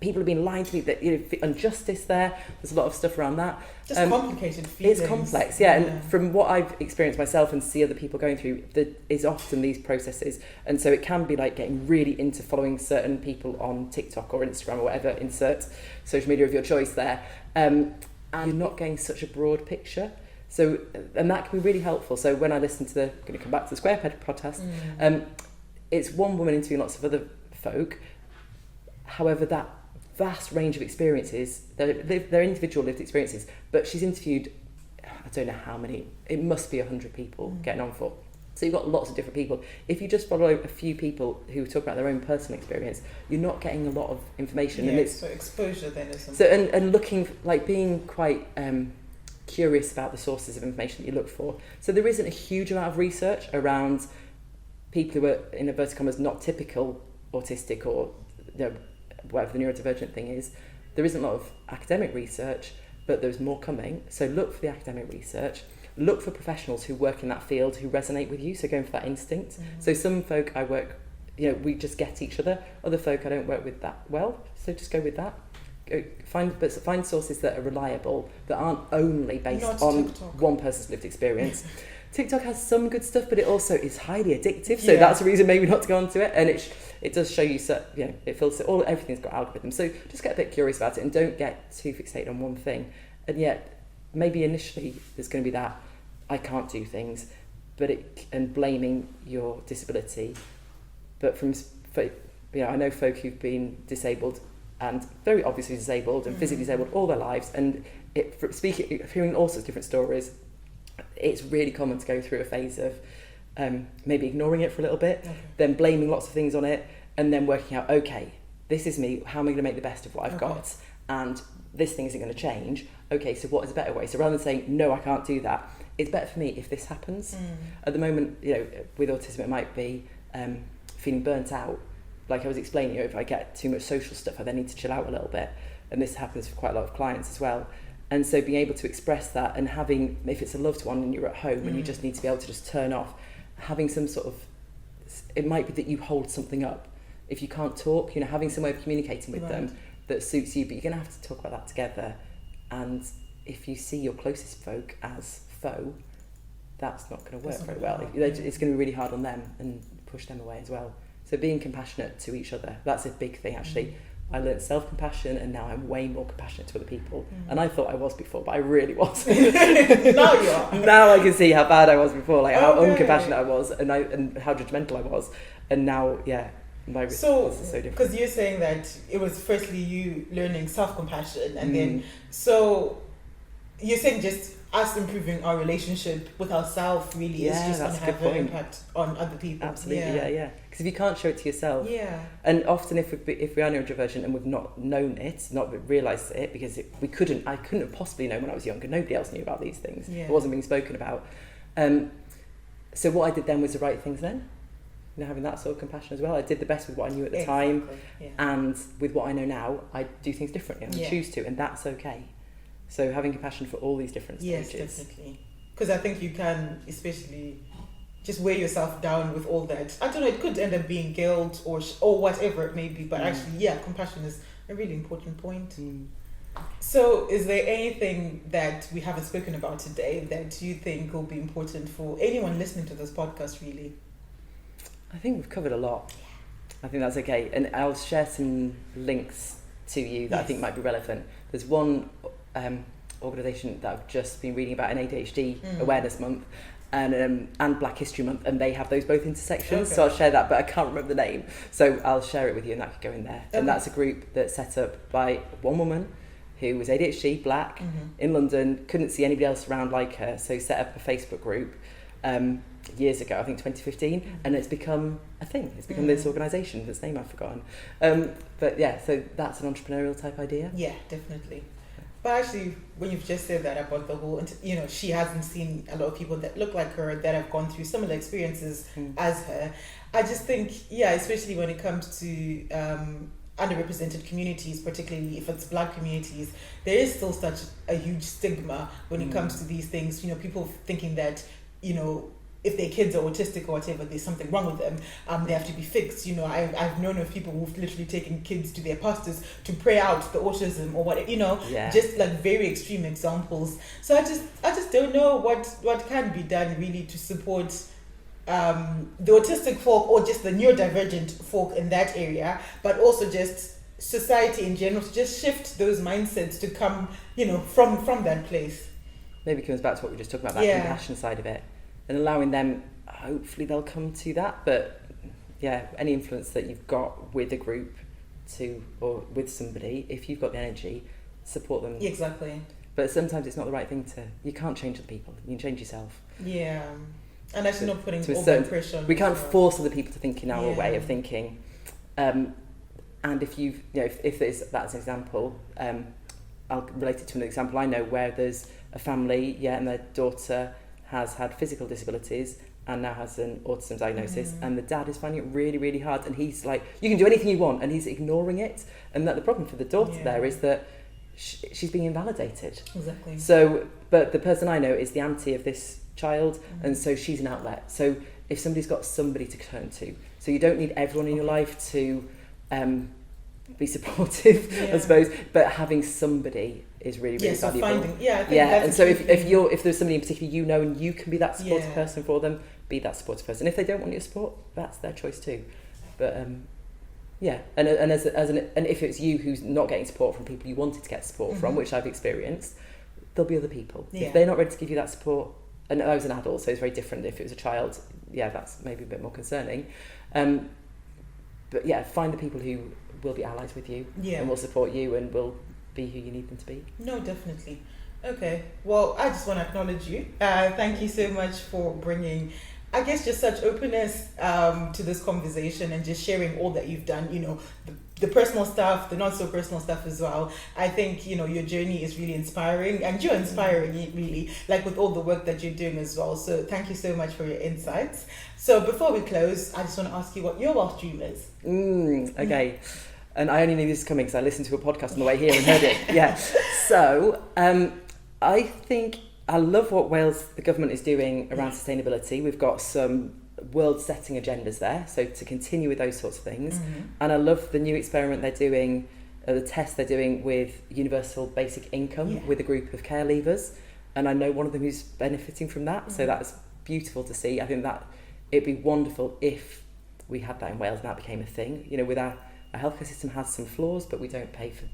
people have been lying to me. That injustice there. There's a lot of stuff around that. Just complicated feelings. It's complex, and from what I've experienced myself and see other people going through, there is often these processes, and so it can be like getting really into following certain people on TikTok or Instagram or whatever. Insert social media of your choice there, and you're not getting such a broad picture. So, and that can be really helpful. So when I listen to I'm going to come back to the Square Peg podcast, it's one woman interviewing lots of other folk. However, that vast range of experiences, they're individual lived experiences, but she's interviewed, I don't know how many, it must be 100 people getting on for So you've got lots of different people. If you just follow a few people who talk about their own personal experience, you're not getting a lot of information. Yeah, and it's so exposure then is something. so and looking, like, being quite curious about the sources of information that you look for. So there isn't a huge amount of research around people who are, in inverted commas, not typical autistic or, you know, whatever the neurodivergent thing is. There isn't a lot of academic research, but there's more coming. So look for the academic research. Look for professionals who work in that field who resonate with you. So going for that instinct. So some folk I work, you know, we just get each other. Other folk I don't work with that well. So just go with that. Find sources that are reliable, that aren't only based on TikTok. One person's lived experience. TikTok has some good stuff, but it also is highly addictive. So that's a reason maybe not to go onto it. And it does show you, you know, it feels everything's got algorithms. So just get a bit curious about it and don't get too fixated on one thing. And yet, maybe initially there's going to be that I can't do things, and blaming your disability. But you know, I know folk who've been disabled and very obviously disabled and physically disabled all their lives, and hearing all sorts of different stories, it's really common to go through a phase of maybe ignoring it for a little bit, then blaming lots of things on it, and then working out, okay, this is me, how am I going to make the best of what I've got? And this thing isn't going to change. Okay, so what is a better way? So rather than saying, no, I can't do that, it's better for me if this happens. At the moment, you know, with autism, it might be feeling burnt out. Like I was explaining, you know, if I get too much social stuff, I then need to chill out a little bit. And this happens for quite a lot of clients as well. And so being able to express that, and having, if it's a loved one and you're at home and you just need to be able to just turn off, having some sort of, it might be that you hold something up. If you can't talk, you know, having some way of communicating with them that suits you, but you're going to have to talk about that together. And if you see your closest folk as foe, that's not going to work very well. It's going to be really hard on them and push them away as well. So being compassionate to each other, that's a big thing actually. I learned self-compassion, and now I'm way more compassionate to other people. And I thought I was before, but I really wasn't. Now you are. Now I can see how bad I was before, like how uncompassionate I was, and how judgmental I was. And now, my response is so different. Because you're saying that it was firstly you learning self-compassion, and then, so you're saying just us improving our relationship with ourselves really is just going to have an impact on other people. Absolutely, because if you can't show it to yourself, and often if we are neurodivergent and we've not known it, not realised it, because I couldn't have possibly known when I was younger. Nobody else knew about these things. It wasn't being spoken about. So what I did then was the right things then. You know, having that sort of compassion as well. I did the best with what I knew at the time, and with what I know now, I do things differently and I choose to, and that's okay. So having compassion for all these different stages. Yes, definitely. Because I think you can, especially, just weigh yourself down with all that. I don't know, it could end up being guilt or whatever it may be, but actually, compassion is a really important point. So is there anything that we haven't spoken about today that you think will be important for anyone listening to this podcast, really? I think we've covered a lot. I think that's okay. And I'll share some links to you that I think might be relevant. There's one organisation that I've just been reading about, an ADHD Awareness Month and Black History Month, and they have those both intersections. So I'll share that, but I can't remember the name. So I'll share it with you, and that could go in there. And that's a group that's set up by one woman who was ADHD, black, in London, couldn't see anybody else around like her, so set up a Facebook group years ago, I think 2015, and it's become a thing. It's become this organisation, whose name I've forgotten. But so that's an entrepreneurial type idea. Yeah, definitely. But actually, when you've just said that about the whole, you know, she hasn't seen a lot of people that look like her, that have gone through similar experiences as her. I just think, especially when it comes to underrepresented communities, particularly if it's black communities, there is still such a huge stigma when it comes to these things. You know, people thinking that, you know, if their kids are autistic or whatever, there's something wrong with them, they have to be fixed. You know, I've known of people who've literally taken kids to their pastors to pray out the autism or whatever, you know, just like very extreme examples. So I just don't know what can be done really to support the autistic folk or just the neurodivergent folk in that area, but also just society in general to just shift those mindsets to come, you know, from that place. Maybe it comes back to what we just talked about, that compassion side of it. And allowing them, hopefully they'll come to that. But any influence that you've got with a group or with somebody, if you've got the energy, support them. Exactly. But sometimes it's not the right thing you can't change the people, you can change yourself. Yeah. And actually not putting to a over certain pressure on we can't yourself. force other people to think in our Yeah. way of thinking. And if you've, if that's an example, I'll relate it to an example I know where there's a family, and their daughter has had physical disabilities and now has an autism diagnosis, and the dad is finding it really, really hard, and he's like, you can do anything you want, and he's ignoring it. And that the problem for the daughter there is that she's being invalidated. Exactly. So, but the person I know is the auntie of this child, and so she's an outlet. So if somebody's got somebody to turn to, so you don't need everyone in your life to be supportive, I suppose, but having somebody is really, really valuable. I think that's and so if there's somebody in particular and you can be that supportive person for them, be that supportive person. If they don't want your support, that's their choice too. But and if it's you who's not getting support from people you wanted to get support from, which I've experienced, there'll be other people. If they're not ready to give you that support, and I was an adult, so it's very different. If it was a child, that's maybe a bit more concerning. But find the people who will be allies with you and will support you and will be who you need them to be. No, definitely. Okay, well, I just want to acknowledge you. Thank you so much for bringing, I guess, just such openness to this conversation and just sharing all that you've done, the personal stuff, the not so personal stuff as well. I think, your journey is really inspiring, and you're inspiring really, like with all the work that you're doing as well. So thank you so much for your insights. So before we close, I just want to ask you what your Welsh dream is. Okay. And I only knew this was coming because I listened to a podcast on the way here and heard it. So I think I love what the government is doing around sustainability. We've got some world-setting agendas there, so to continue with those sorts of things. And I love the new experiment they're doing, the test they're doing with universal basic income with a group of care leavers. And I know one of them who's benefiting from that, so that's beautiful to see. I think that it'd be wonderful if we had that in Wales and that became a thing. With our healthcare system has some flaws, but we don't pay for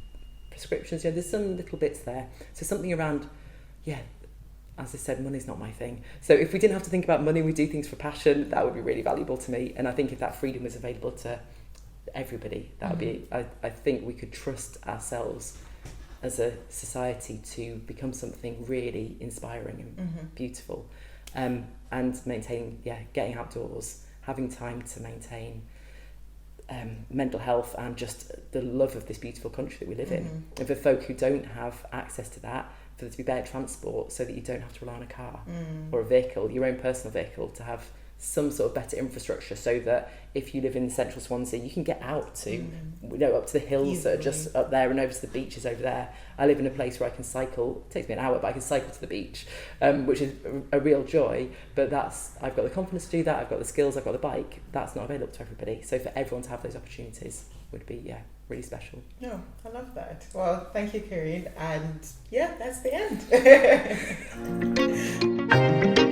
prescriptions. There's some little bits there. So something around, as I said, money's not my thing. So if we didn't have to think about money, we do things for passion, that would be really valuable to me. And I think if that freedom was available to everybody, that would be, I think we could trust ourselves as a society to become something really inspiring and beautiful. And maintain, getting outdoors, having time to maintain mental health and just the love of this beautiful country that we live in. And for folk who don't have access to that, for there to be better transport so that you don't have to rely on a car or a vehicle, your own personal vehicle, to have some sort of better infrastructure so that if you live in central Swansea, you can get out to, up to the hills that are just up there and over to the beaches over there. I live in a place where I can cycle, it takes me an hour, but I can cycle to the beach, which is a real joy. But I've got the confidence to do that, I've got the skills, I've got the bike. That's not available to everybody. So for everyone to have those opportunities would be, really special. No, I love that. Well, thank you, Corinne. And that's the end.